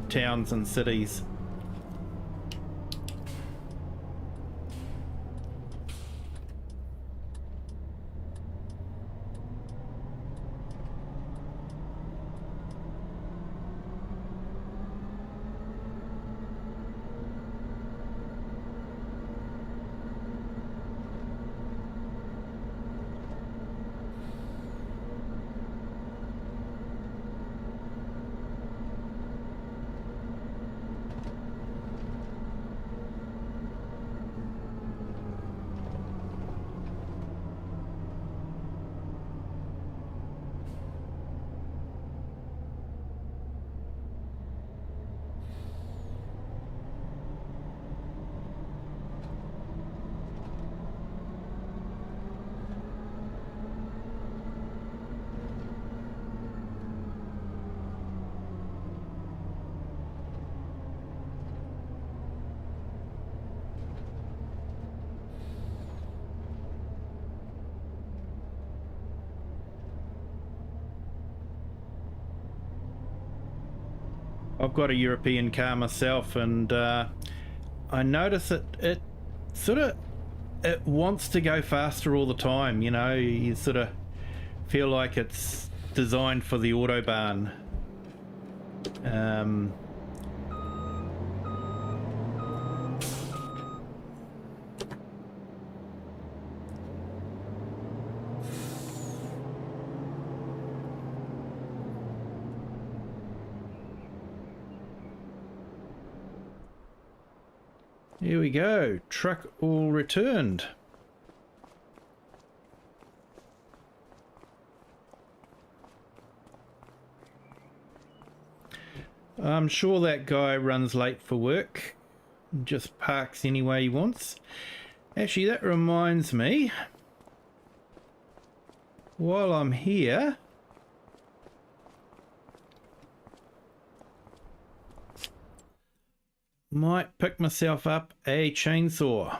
A: towns and cities. I've got a European car myself, and I notice it sort of, it wants to go faster all the time. You know, you sort of feel like it's designed for the autobahn. Here we go, truck all returned. I'm sure that guy runs late for work, just parks any way he wants. Actually, that reminds me, while I'm here, might pick myself up a chainsaw.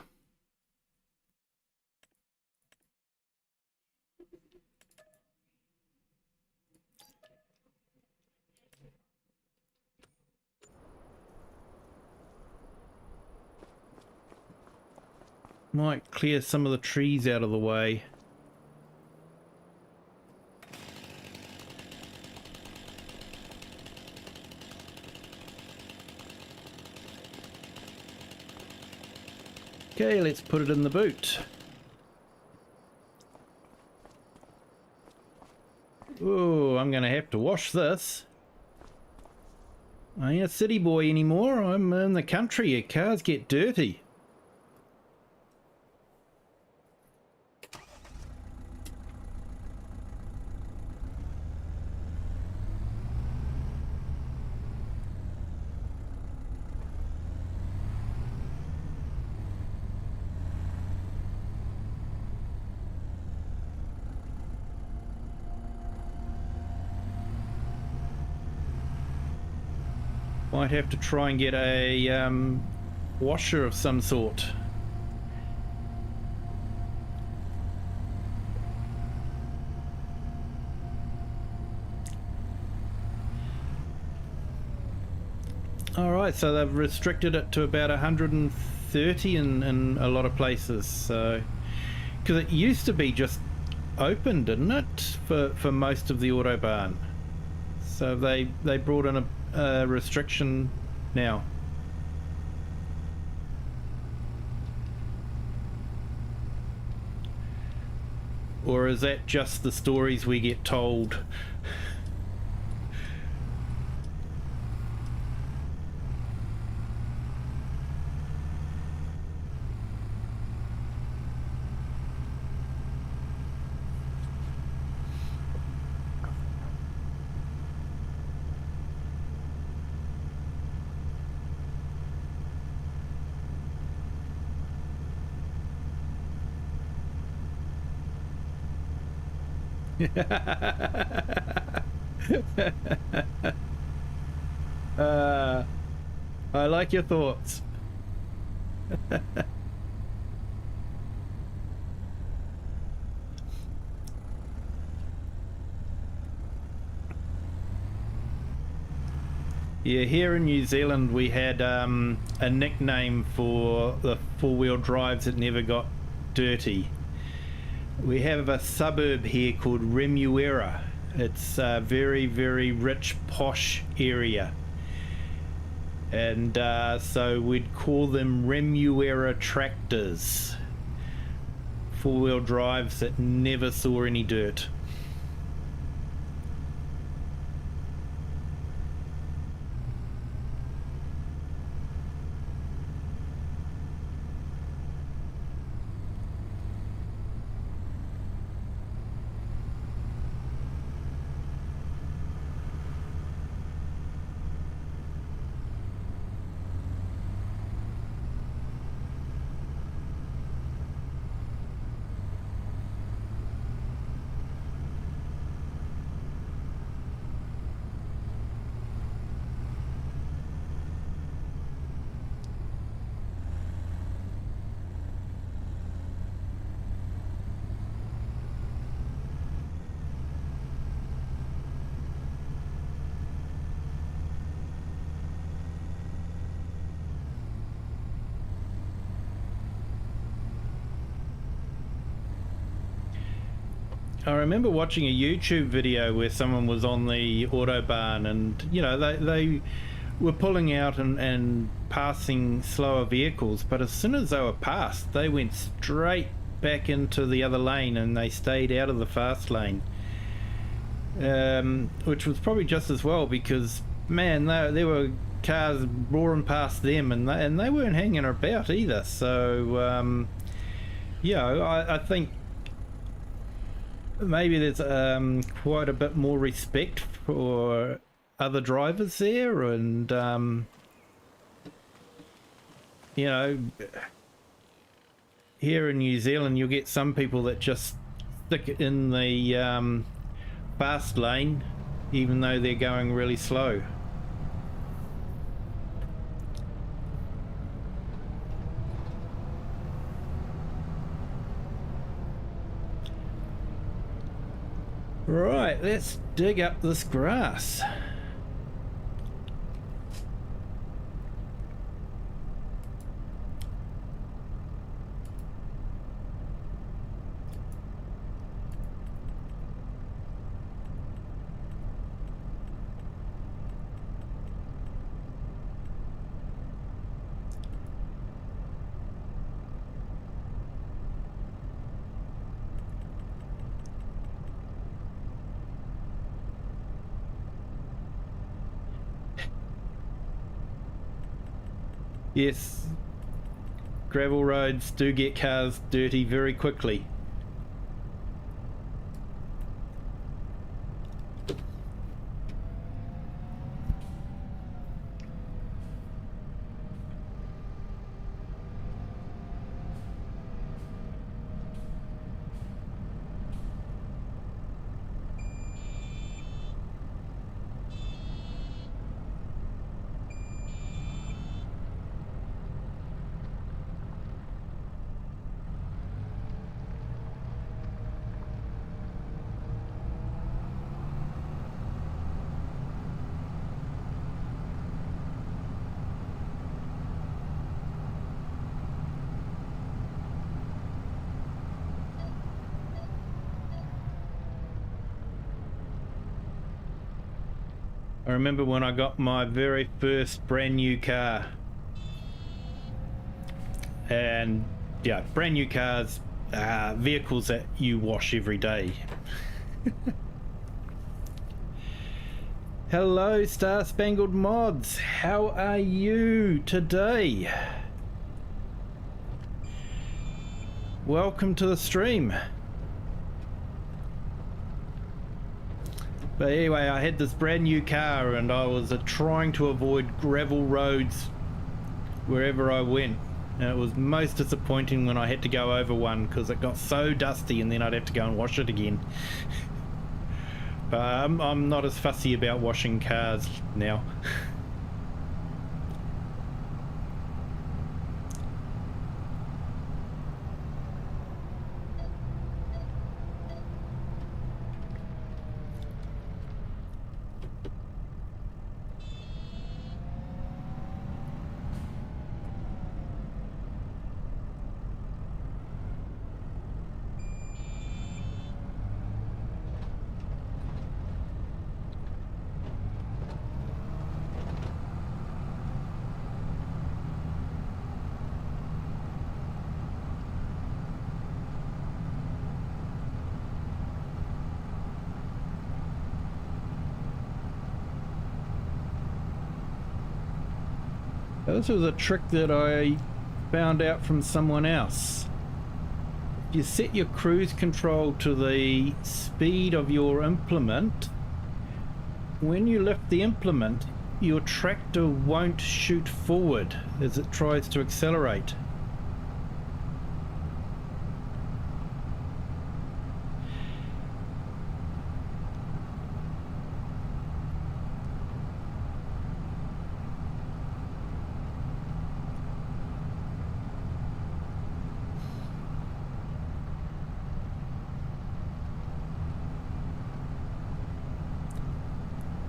A: Might clear some of the trees out of the way. Okay, let's put it in the boot. Oh, I'm gonna have to wash this. I ain't a city boy anymore. I'm in the country. Your cars get dirty. Might have to try and get a washer of some sort. Alright, so they've restricted it to about 130 in a lot of places. So, because it used to be just open, didn't it, for most of the Autobahn? So they brought in a restriction now. Or is that just the stories we get told? I like your thoughts. Yeah, here in New Zealand we had a nickname for the four-wheel drives that never got dirty. We have a suburb here called Remuera. It's a very, very rich, posh area. And so we'd call them Remuera tractors. Four-wheel drives that never saw any dirt. I remember watching a YouTube video where someone was on the Autobahn and, you know, they were pulling out and passing slower vehicles, but as soon as they were passed, they went straight back into the other lane and they stayed out of the fast lane. Which was probably just as well because, man, there were cars roaring past them and they weren't hanging about either. So, yeah, I think maybe there's quite a bit more respect for other drivers there, and you know, here in New Zealand you'll get some people that just stick in the fast lane even though they're going really slow. Right, let's dig up this grass. Yes, gravel roads do get cars dirty very quickly. I remember when I got my very first brand new car, and yeah, brand new cars are vehicles that you wash every day. Hello Star Spangled Mods, how are you today? Welcome to the stream. But anyway, I had this brand new car and I was trying to avoid gravel roads wherever I went. And it was most disappointing when I had to go over one because it got so dusty and then I'd have to go and wash it again. But I'm not as fussy about washing cars now. This was a trick that I found out from someone else. If you set your cruise control to the speed of your implement, when you lift the implement, your tractor won't shoot forward as it tries to accelerate.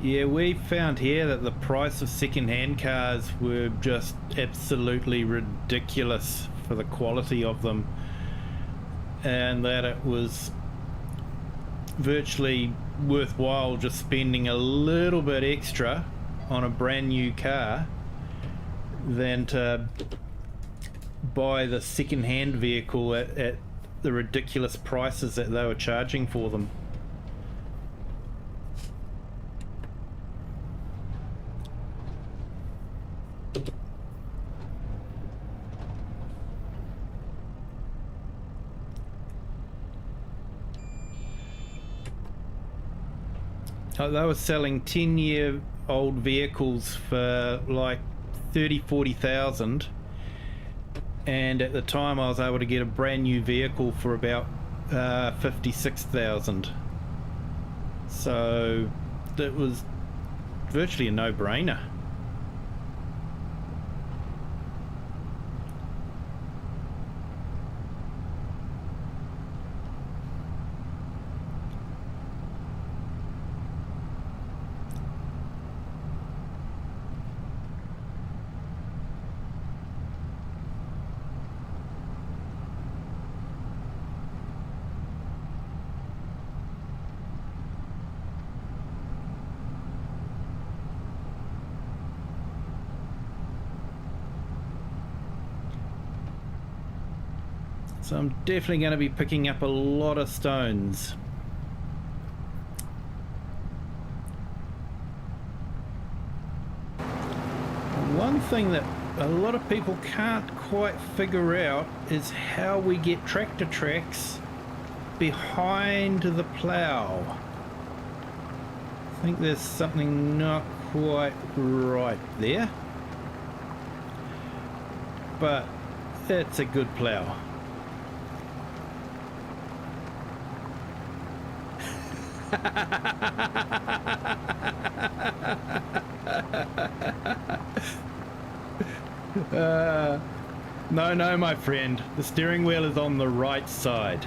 A: Yeah, we found here that the price of second-hand cars were just absolutely ridiculous for the quality of them, and that it was virtually worthwhile just spending a little bit extra on a brand new car than to buy the second-hand vehicle at the ridiculous prices that they were charging for them. They were selling 10-year-old vehicles for like 40,000, and at the time I was able to get a brand new vehicle for about 56,000. So that was virtually a no-brainer. So I'm definitely going to be picking up a lot of stones. One thing that a lot of people can't quite figure out is how we get tractor tracks behind the plough. I think there's something not quite right there, but it's a good plough. No, my friend, the steering wheel is on the right side.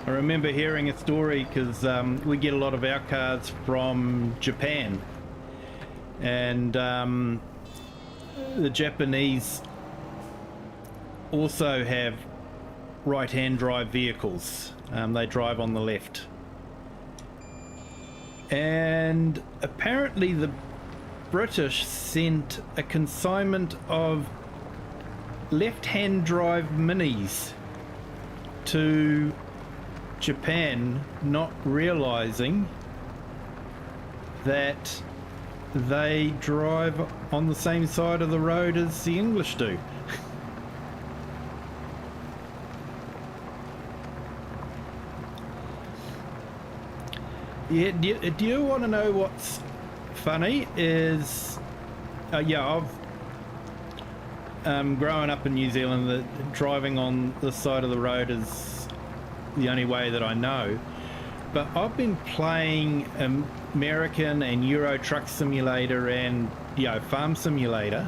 A: I remember hearing a story because we get a lot of our cars from Japan, and the Japanese also have right-hand drive vehicles. They drive on the left, and apparently the British sent a consignment of left-hand drive minis to Japan, not realizing that they drive on the same side of the road as the English do. Yeah, do you want to know what's funny is yeah, I've growing up in New Zealand, driving on the side of the road is the only way that I know, but I've been playing American and Euro Truck Simulator and Farm Simulator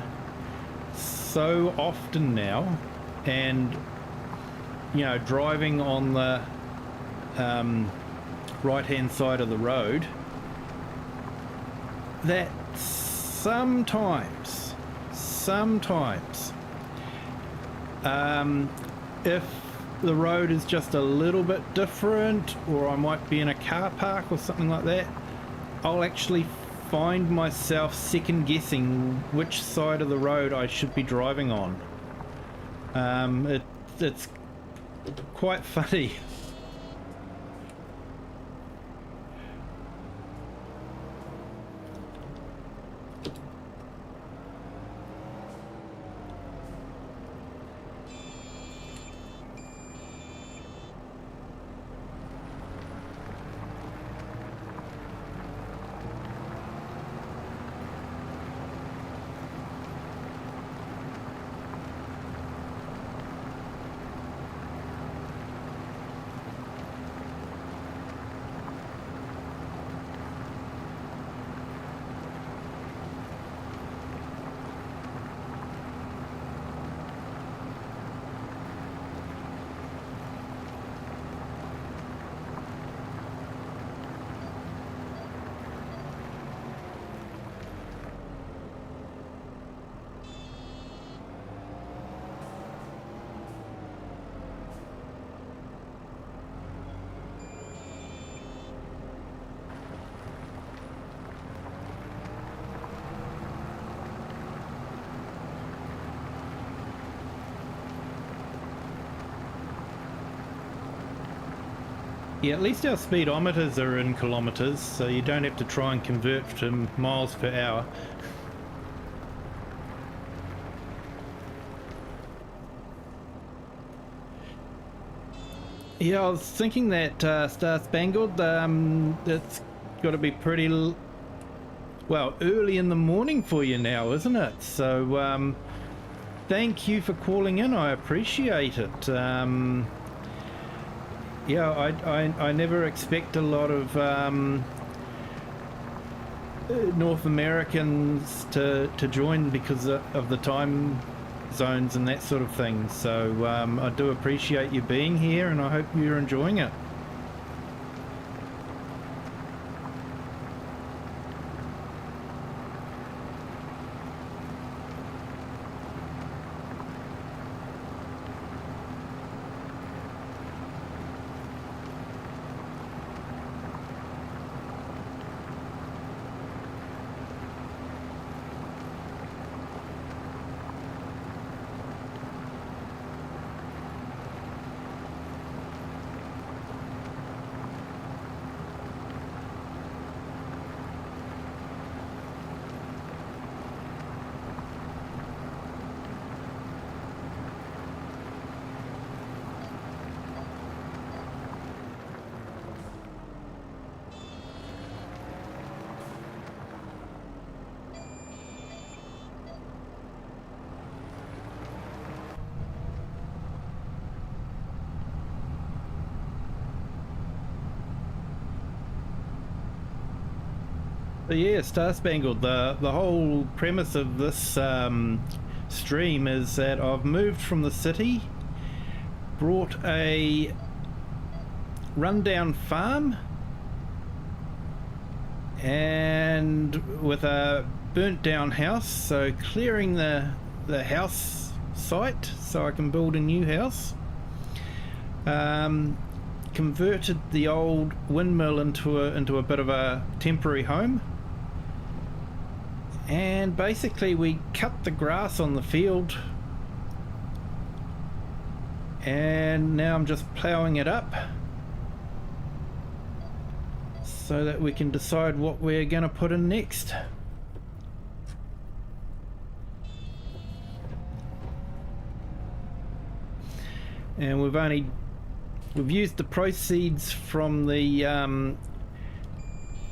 A: so often now, and driving on the right hand side of the road, that sometimes if the road is just a little bit different, or I might be in a car park or something like that, I'll actually find myself second guessing which side of the road I should be driving on. It's quite funny. Yeah, at least our speedometers are in kilometers, so you don't have to try and convert to miles per hour. Yeah, I was thinking that Star Spangled, it's got to be pretty, well, early in the morning for you now, isn't it? So, thank you for calling in. I appreciate it. Yeah, I never expect a lot of North Americans to join because of the time zones and that sort of thing. So I do appreciate you being here, and I hope you're enjoying it. So yeah, Star Spangled, the whole premise of this stream is that I've moved from the city, brought a rundown farm, and with a burnt down house, so clearing the house site so I can build a new house. Converted the old windmill into a bit of a temporary home, and basically we cut the grass on the field, and now I'm just ploughing it up so that we can decide what we're going to put in next. And we've used the proceeds from the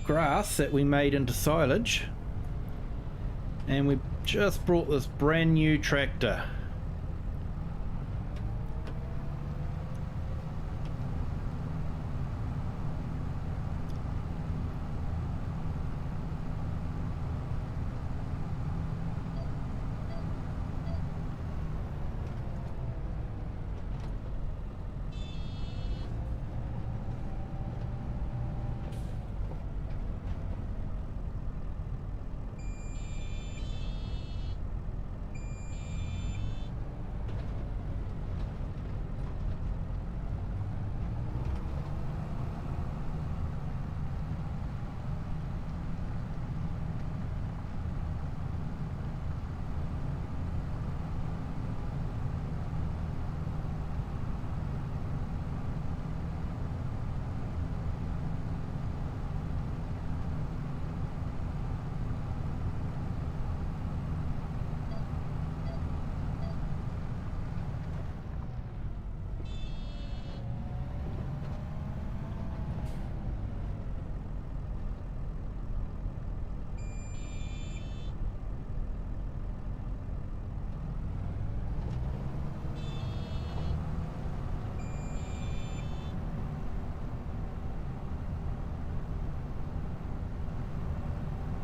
A: grass that we made into silage, and we just brought this brand new tractor.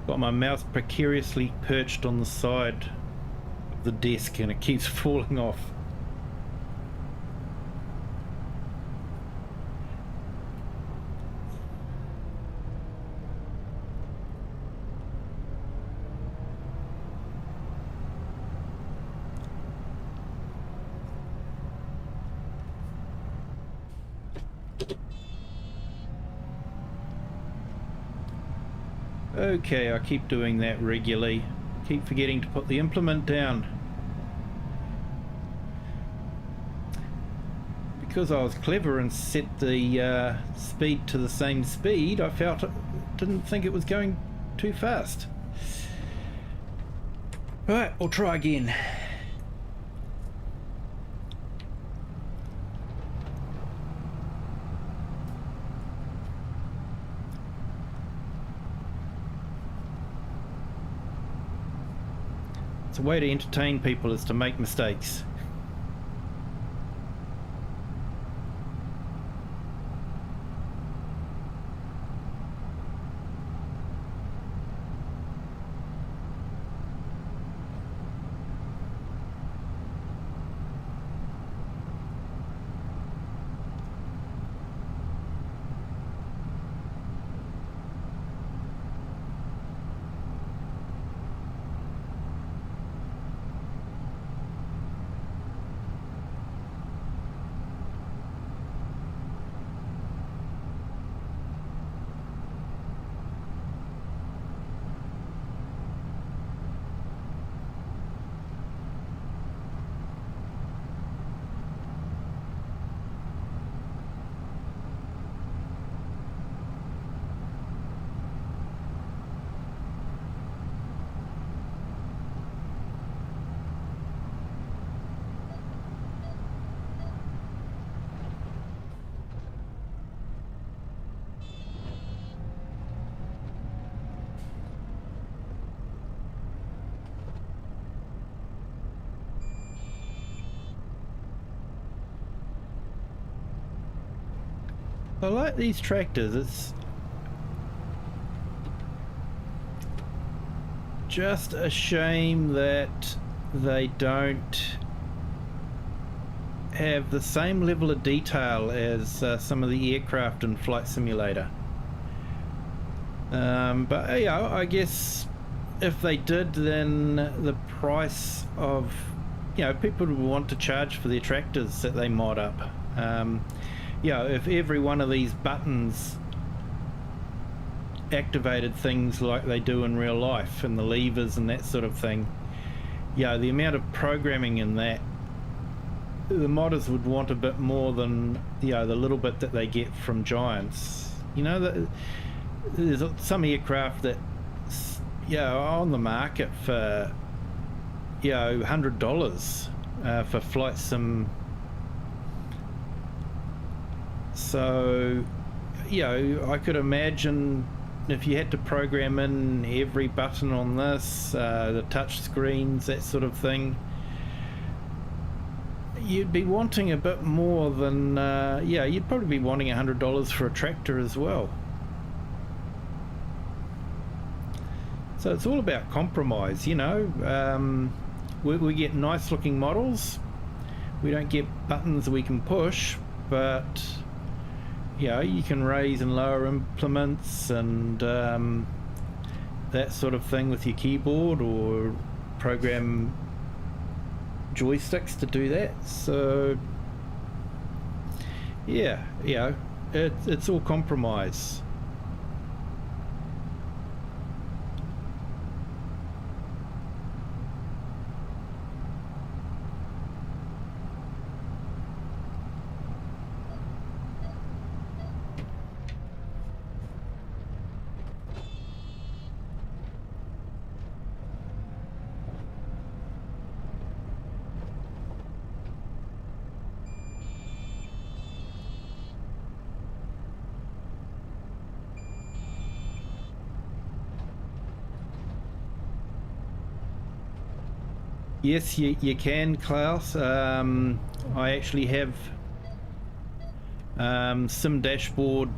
A: Got my mouse precariously perched on the side of the desk and it keeps falling off. Okay, I keep doing that regularly. Keep forgetting to put the implement down. Because I was clever and set the speed to the same speed, I didn't think it was going too fast. Right, we'll try again. It's a way to entertain people is to make mistakes. I like these tractors. just a shame that they don't have the same level of detail as some of the aircraft in Flight Simulator. But you know, I guess if they did, then the price of, you know, people would want to charge for their tractors that they mod up. You know, if every one of these buttons activated things like they do in real life, and the levers and that sort of thing, you know, the amount of programming in that, the modders would want a bit more than, you know, the little bit that they get from Giants. You know, there's some aircraft that, you know, are on the market for, you know, $100 for flight sim. So, you know, I could imagine if you had to program in every button on this, the touch screens, that sort of thing, you'd be wanting a bit more than, yeah, you'd probably be wanting $100 for a tractor as well. So it's all about compromise, you know. We get nice looking models, we don't get buttons we can push, but you know, you can raise and lower implements and that sort of thing with your keyboard, or program joysticks to do that. So yeah, you know, it's all compromise. Yes, you can, Klaus. I actually have Sim Dashboard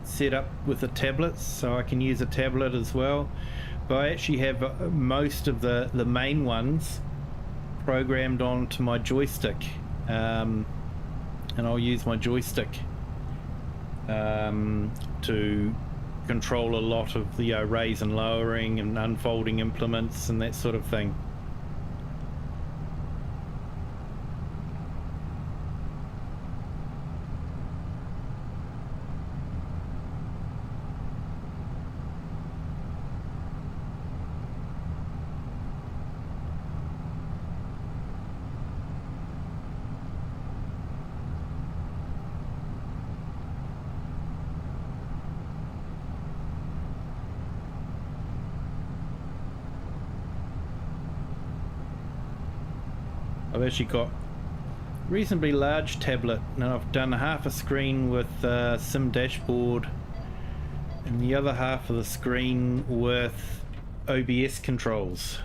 A: set up with a tablet, so I can use a tablet as well. But I actually have most of the main ones programmed onto my joystick, and I'll use my joystick to control a lot of the raise and lowering and unfolding implements and that sort of thing. I've actually got a reasonably large tablet, and I've done half a screen with Sim Dashboard and the other half of the screen with OBS controls.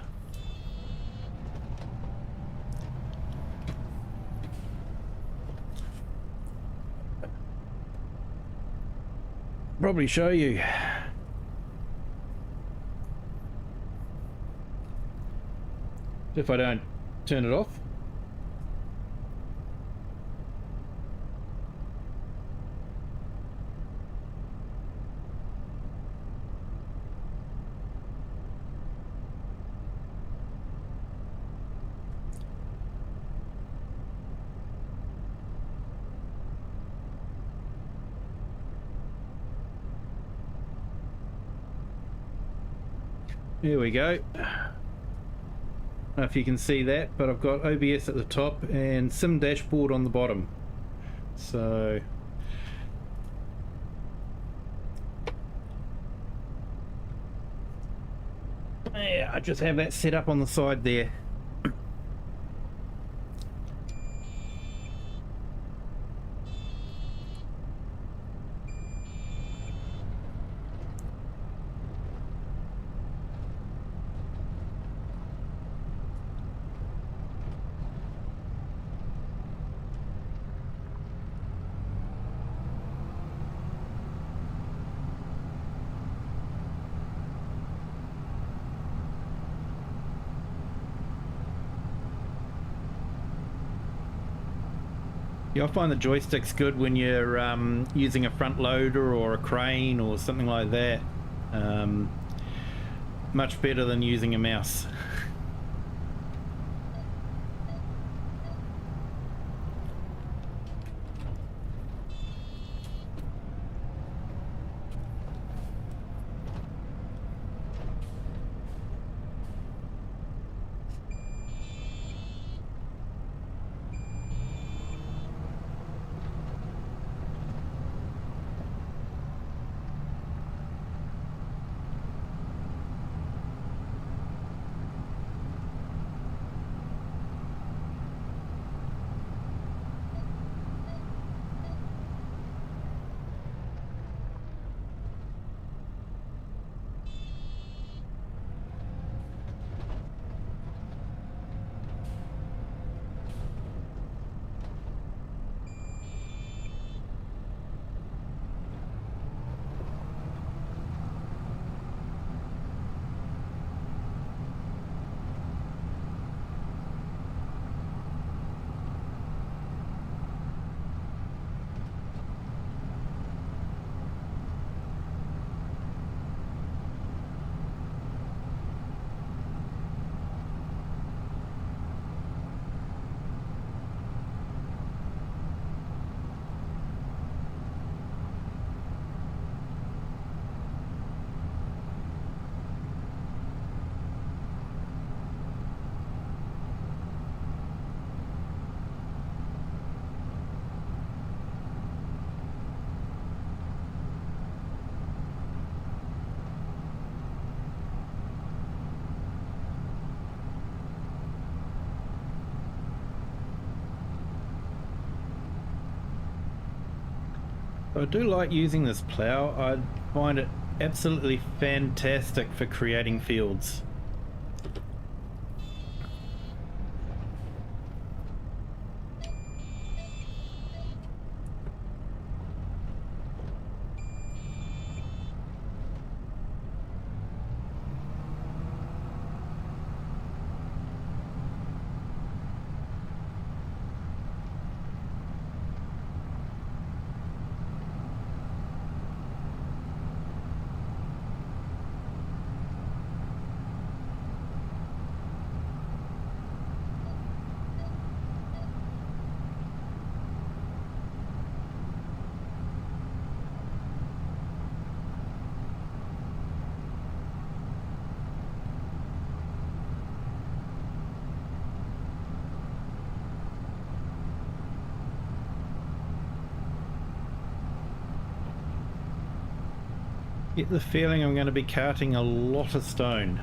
A: Probably show you. If I don't turn it off. Here we go. I don't know if you can see that, but I've got OBS at the top and Sim Dashboard on the bottom. So yeah, I just have that set up on the side there. Yeah, I find the joystick's good when you're using a front loader or a crane or something like that. Much better than using a mouse. I do like using this plough. I find it absolutely fantastic for creating fields. Get the feeling I'm going to be carting a lot of stone.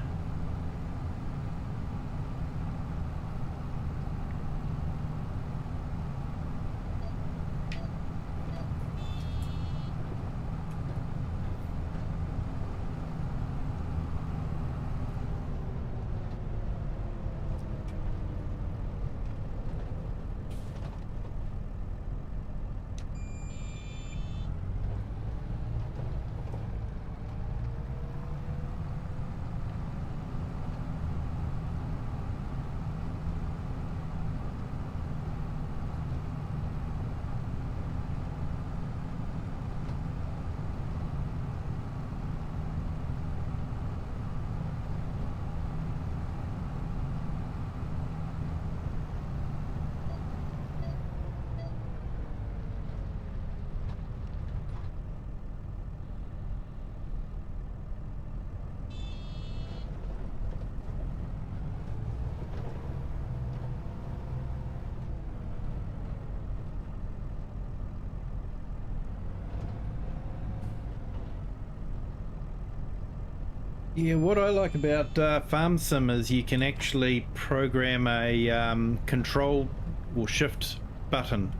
A: Yeah, what I like about Farm Sim is you can actually program a control or shift button.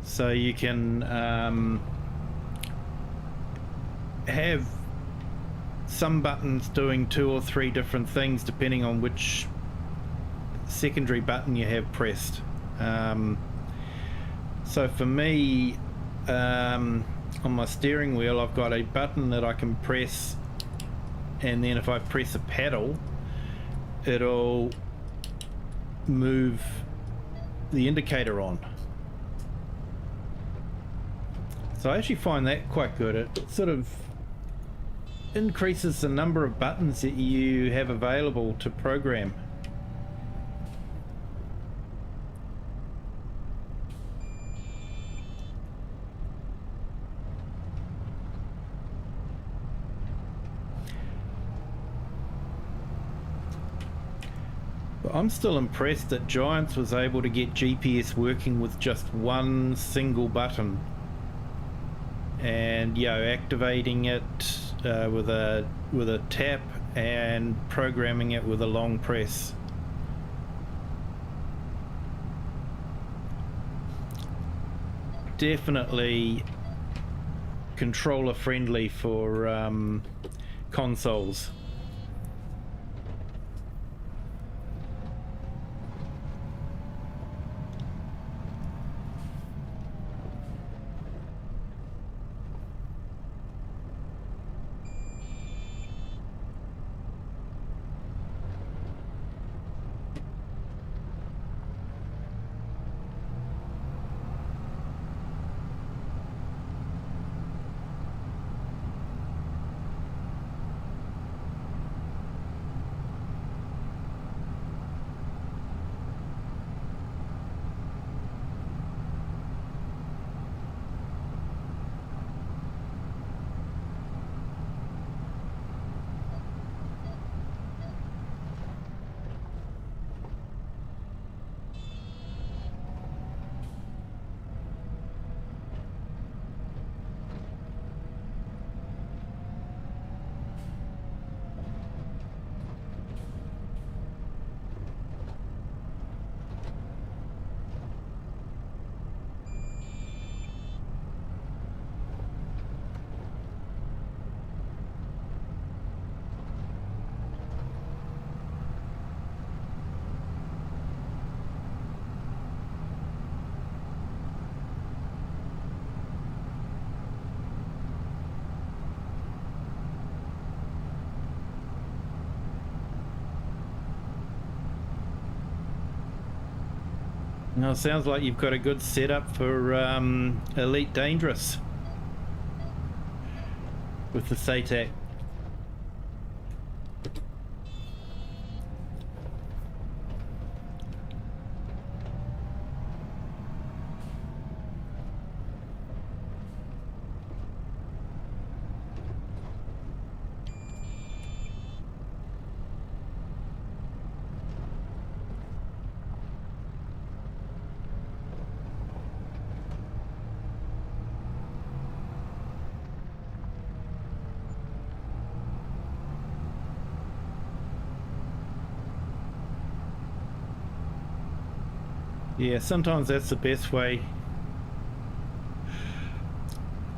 A: So you can have some buttons doing 2 or 3 different things depending on which secondary button you have pressed. So for me, on my steering wheel, I've got a button that I can press, and then if I press a paddle, it'll move the indicator on. So I actually find that quite good. It sort of increases the number of buttons that you have available to program. But I'm still impressed that Giants was able to get GPS working with just one single button, and activating it with a tap and programming it with a long press. Definitely controller friendly for consoles. Now it sounds like you've got a good setup for Elite Dangerous with the SATAC. Yeah, sometimes that's the best way.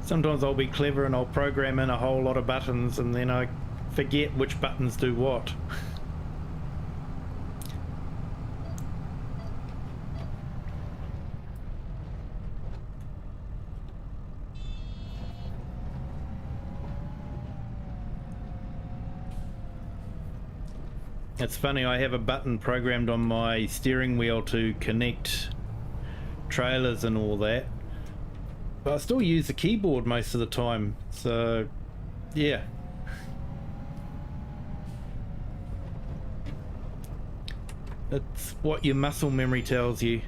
A: Sometimes I'll be clever and I'll program in a whole lot of buttons and then I forget which buttons do what. It's funny, I have a button programmed on my steering wheel to connect trailers and all that, but I still use the keyboard most of the time, so yeah. It's what your muscle memory tells you.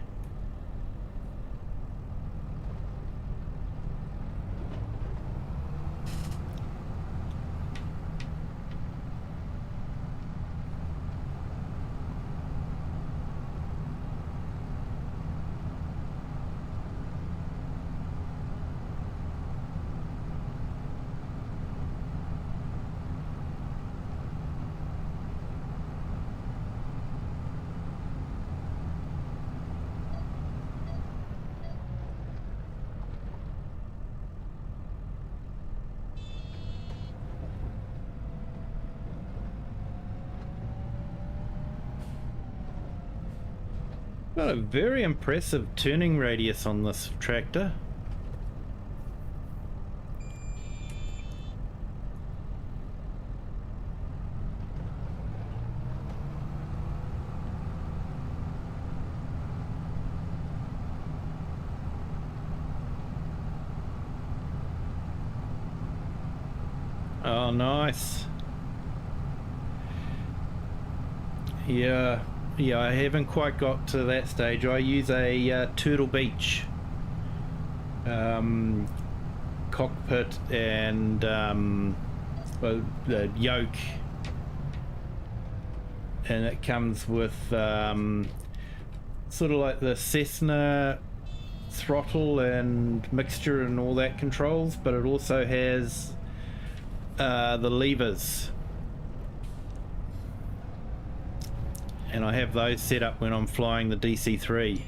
A: Got a very impressive turning radius on this tractor. Oh, nice. Yeah, yeah, I haven't quite got to that stage. I use a Turtle Beach cockpit and well, the yoke, and it comes with sort of like the Cessna throttle and mixture and all that controls, but it also has the levers, and I have those set up when I'm flying the DC-3.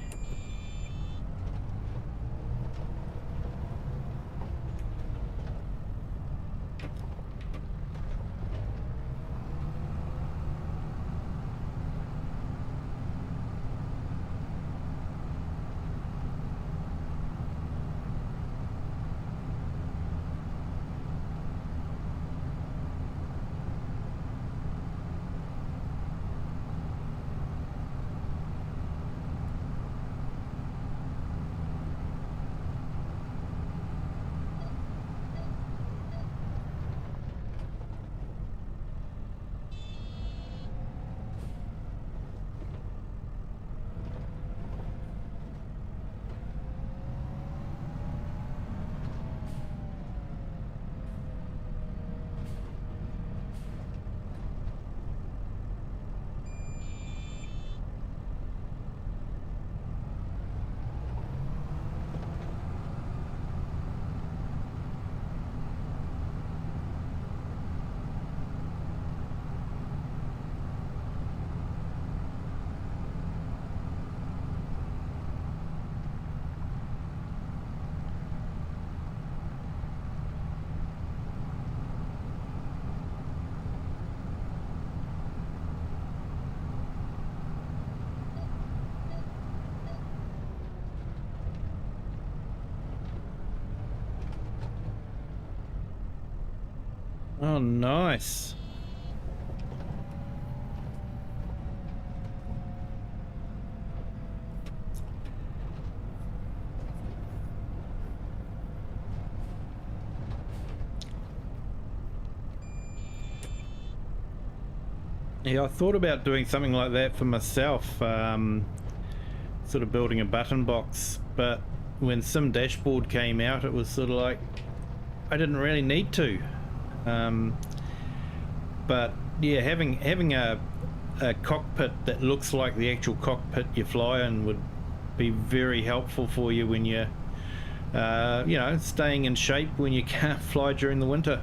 A: Oh, nice. Yeah, I thought about doing something like that for myself, sort of building a button box, but when Sim Dashboard came out, it was sort of like I didn't really need to. But yeah, having a cockpit that looks like the actual cockpit you fly in would be very helpful for you when you're you know, staying in shape when you can't fly during the winter.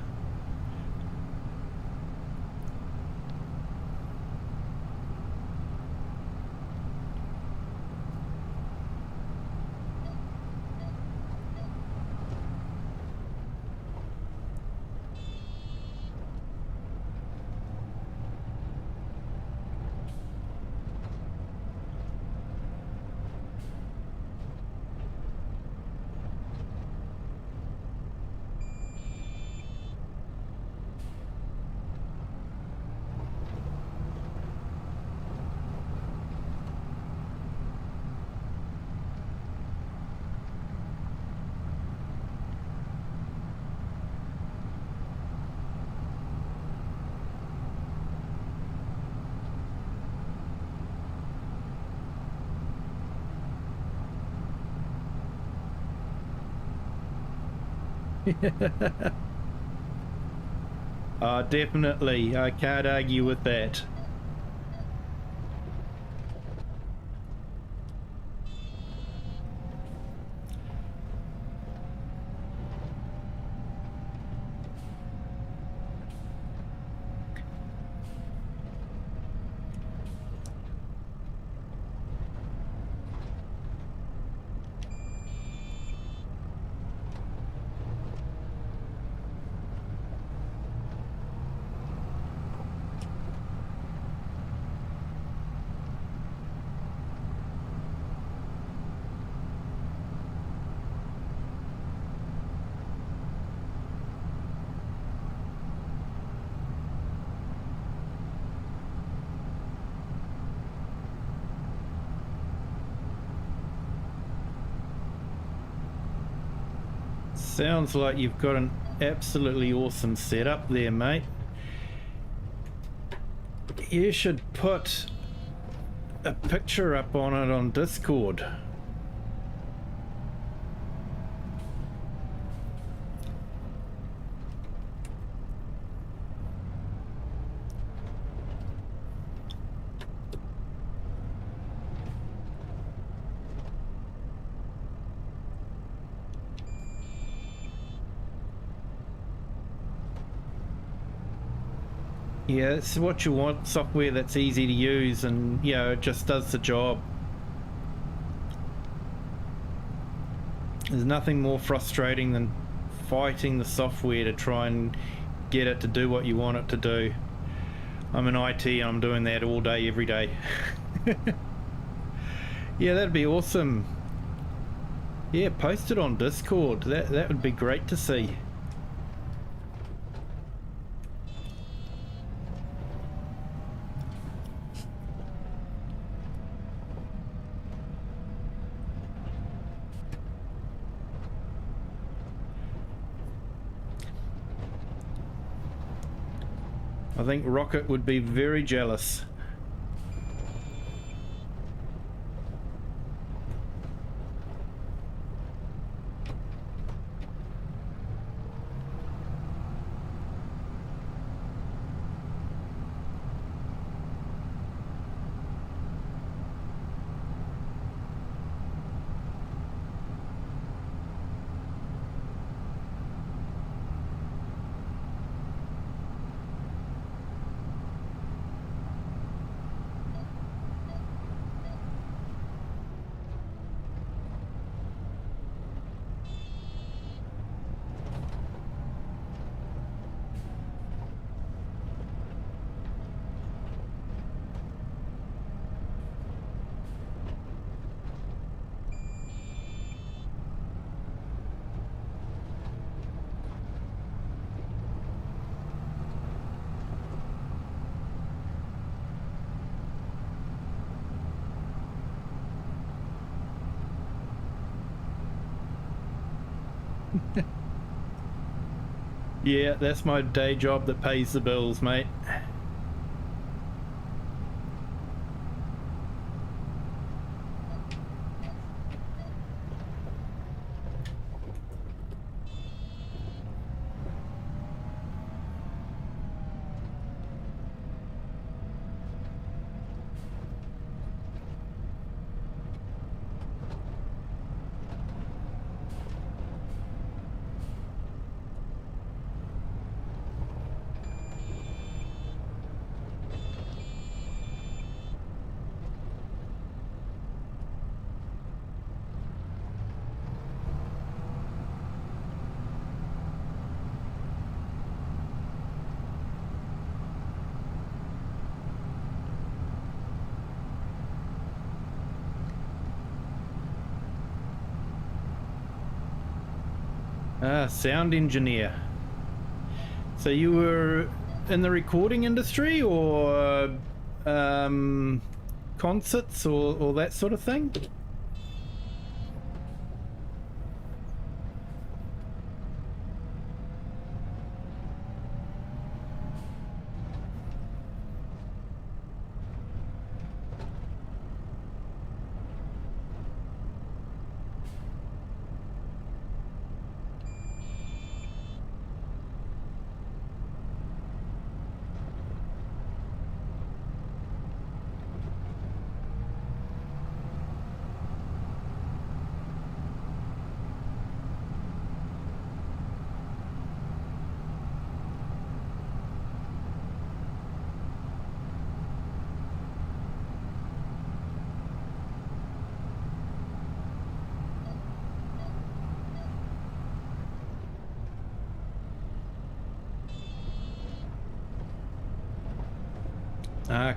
A: Definitely, I can't argue with that. Sounds like you've got an Absolutely awesome setup there, mate. You should put a picture up on it on Discord. Yeah, it's what you want, software that's easy to use and, you know, it just does the job. There's nothing more frustrating than fighting the software to try and get it to do what you want it to do. I'm in IT and I'm doing that all day, every day. Yeah, that'd be awesome. Yeah, post it on Discord. That would be great to see. I think Rocket would be very jealous. Yeah, that's my day job that pays the bills, mate. Sound engineer. So you were in the recording industry or concerts or that sort of thing?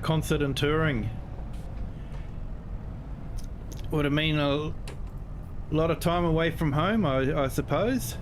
A: Concert and touring. Would it mean a lot of time away from home, I suppose?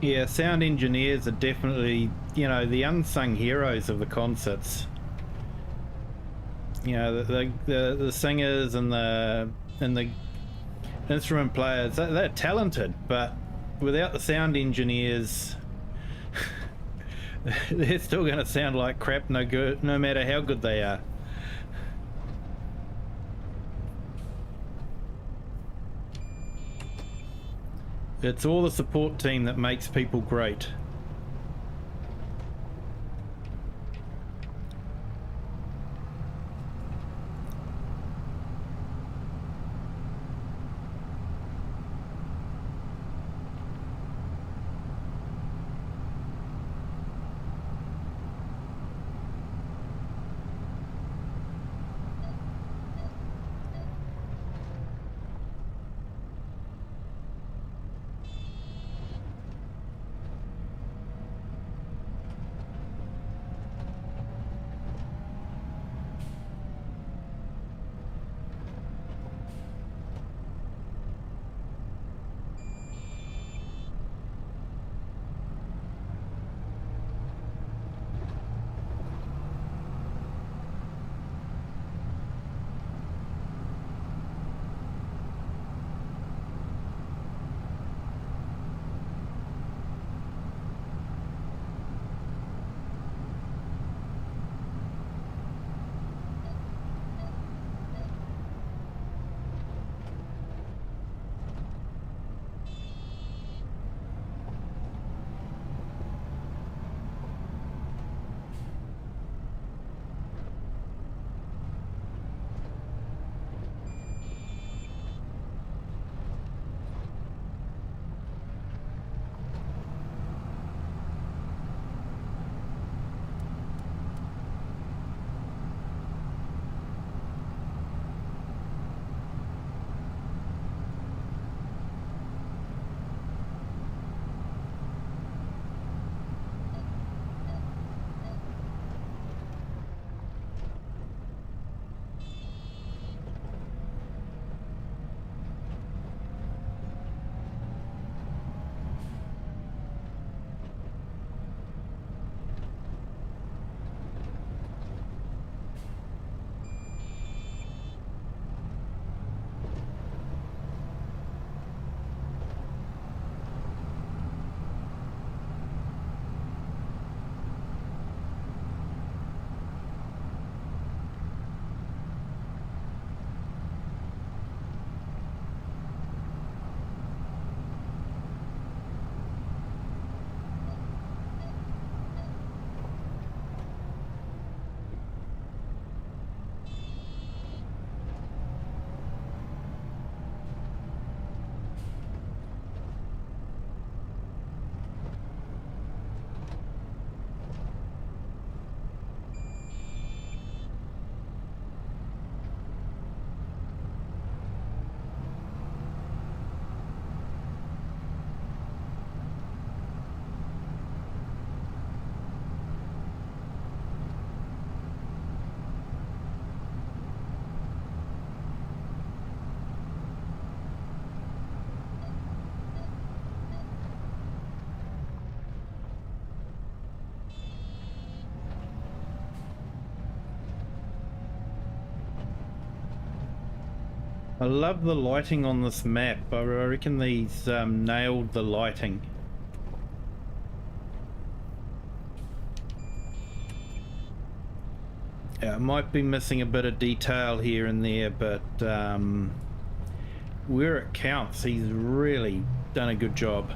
A: Yeah, sound engineers are definitely, you know, the unsung heroes of the concerts. You know, the singers and the instrument players, they're talented, but without the sound engineers, they're still going to sound like crap, no matter how good they are. It's all the support team that makes people great. I love the lighting on this map. I reckon these nailed the lighting. Yeah, it might be missing a bit of detail here and there, but where it counts, he's really done a good job.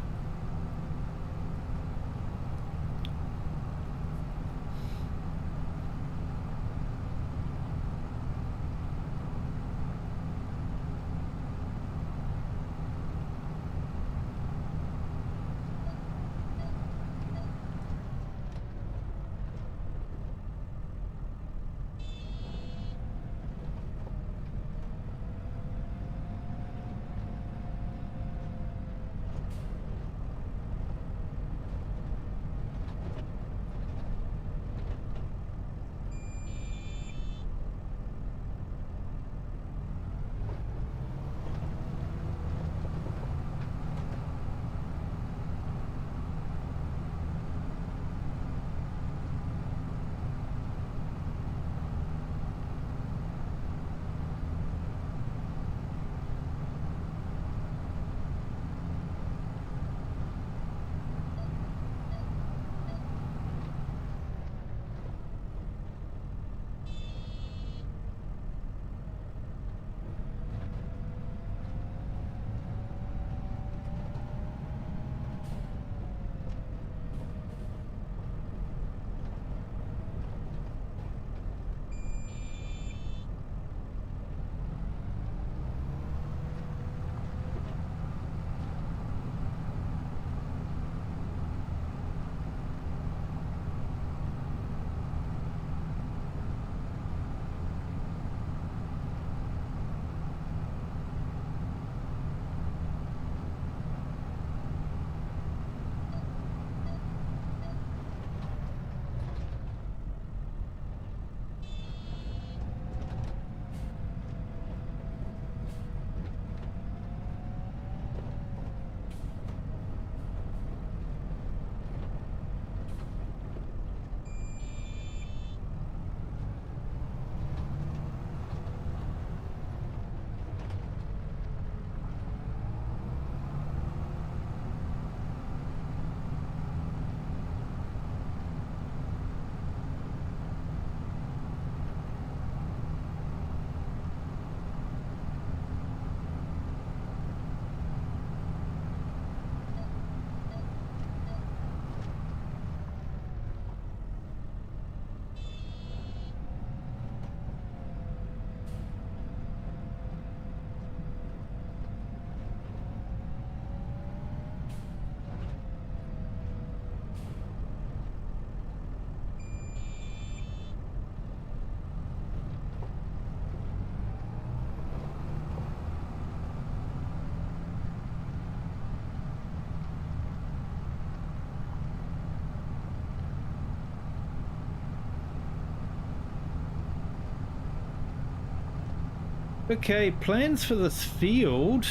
A: Okay, plans for this field.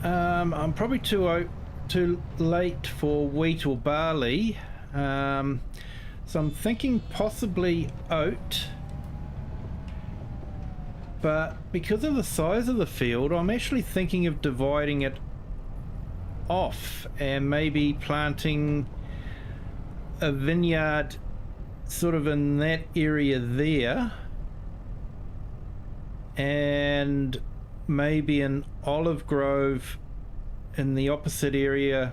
A: I'm probably too late for wheat or barley, so I'm thinking possibly oat, but because of the size of the field, I'm actually thinking of dividing it off and maybe planting a vineyard sort of in that area there, and maybe an olive grove in the opposite area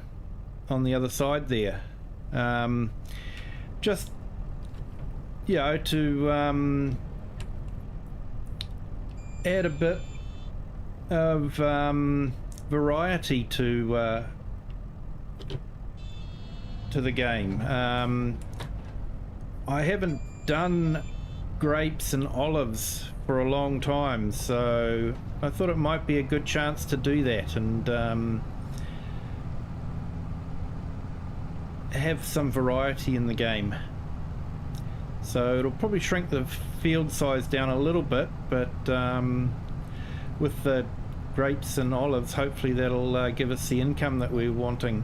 A: on the other side there. Just, you know, to add a bit of variety to the game. I haven't done grapes and olives for a long time, so I thought it might be a good chance to do that and have some variety in the game. So it'll probably shrink the field size down a little bit, but with the grapes and olives, hopefully that'll give us the income that we're wanting.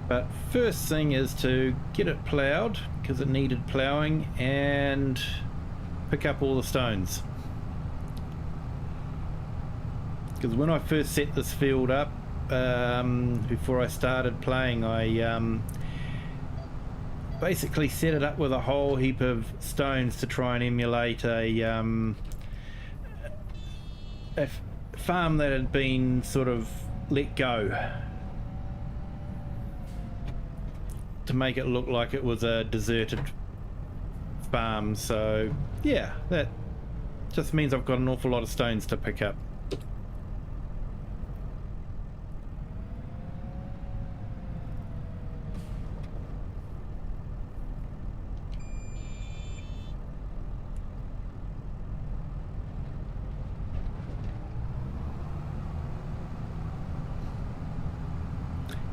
A: But first thing is to get it ploughed, because it needed ploughing, and pick up all the stones. Because when I first set this field up, before I started playing, I basically set it up with a whole heap of stones to try and emulate a farm that had been sort of let go, to make it look like it was a deserted farm. So yeah, that just means I've got an awful lot of stones to pick up.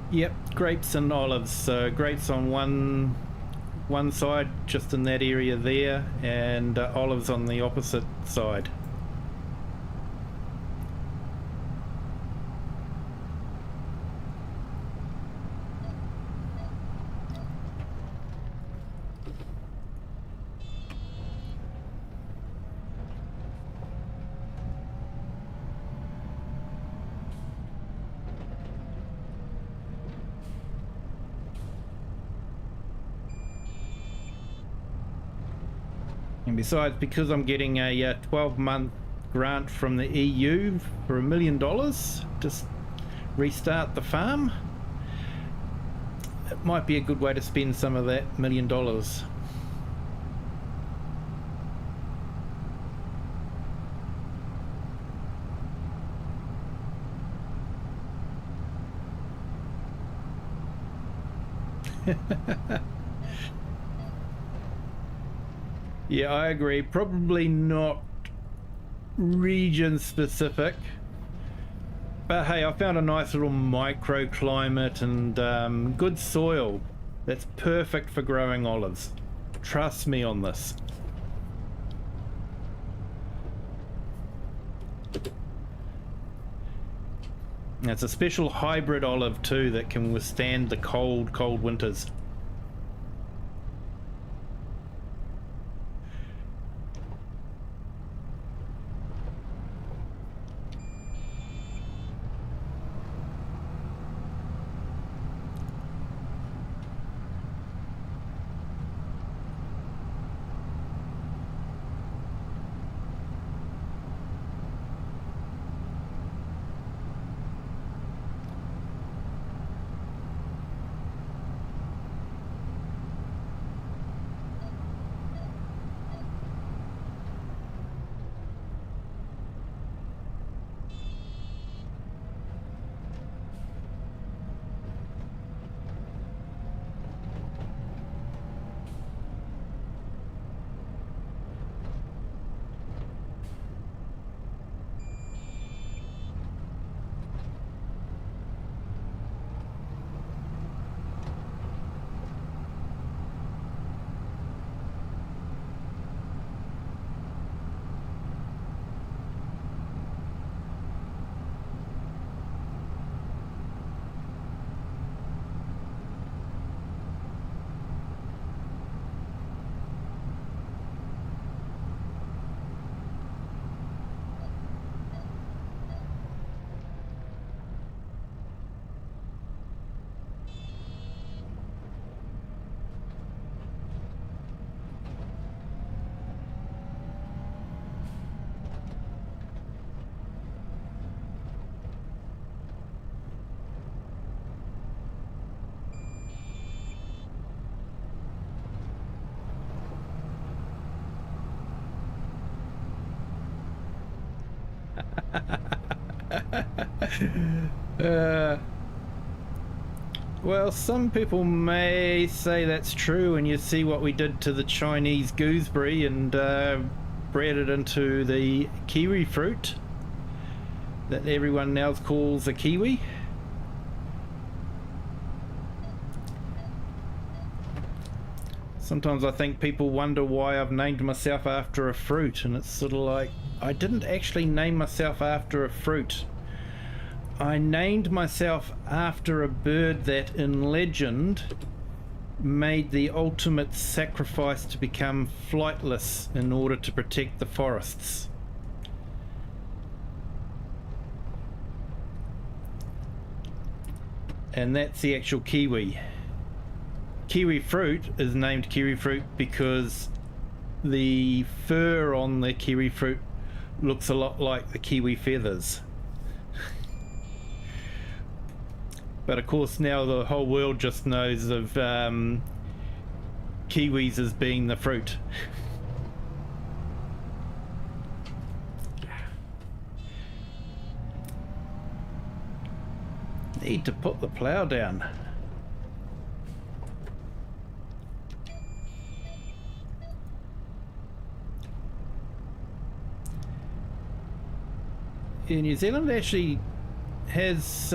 A: Yep, grapes and olives. So grapes on one side, just in that area there, and olives on the opposite side. And besides, because I'm getting a 12-month grant from the EU for $1 million to restart the farm, it might be a good way to spend some of that $1 million. Yeah, I agree. Probably not region specific, but hey, I found a nice little microclimate and good soil that's perfect for growing olives. Trust me on this. And it's a special hybrid olive too that can withstand the cold winters. Well, some people may say that's true, and you see what we did to the Chinese gooseberry and bred it into the kiwi fruit that everyone now calls a kiwi. Sometimes I think people wonder why I've named myself after a fruit, and it's sort of like, I didn't actually name myself after a fruit. I named myself after a bird that in legend made the ultimate sacrifice to become flightless in order to protect the forests. And that's the actual kiwi. Kiwi fruit is named kiwi fruit because the fur on the kiwi fruit looks a lot like the kiwi feathers. But of course now the whole world just knows of kiwis as being the fruit. Need to put the plough down. Yeah, New Zealand actually has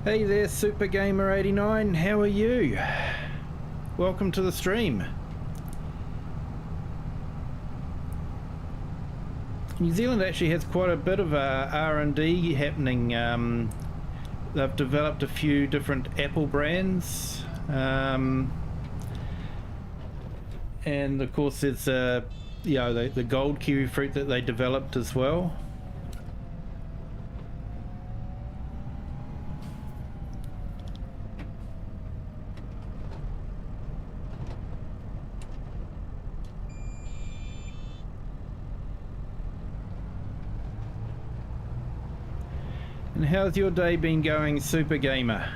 A: Hey there, Super Gamer 89, how are you? Welcome to the stream. New Zealand actually has quite a bit of R&D happening. They've developed a few different apple brands, and of course there's you know, the gold kiwi fruit that they developed as well. And how's your day been going, Super Gamer?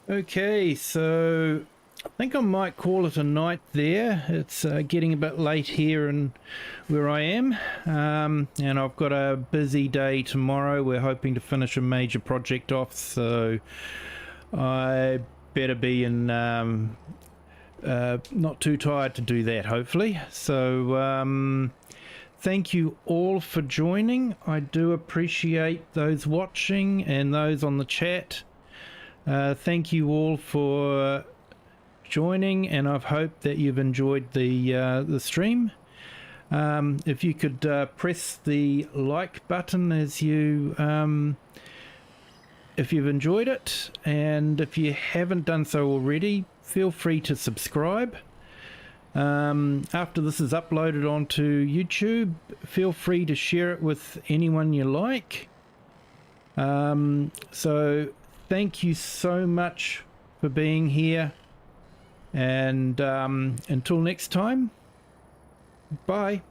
A: Okay, so I think I might call it a night there. It's getting a bit late here and where I am, and I've got a busy day tomorrow. We're hoping to finish a major project off, so I better be in not too tired to do that, hopefully. So thank you all for joining. I do appreciate those watching and those on the chat. Thank you all for joining, and I hope that you've enjoyed the stream. If you could press the like button as you if you've enjoyed it, and if you haven't done so already, feel free to subscribe. After this is uploaded onto YouTube, feel free to share it with anyone you like. So thank you so much for being here, and until next time, bye.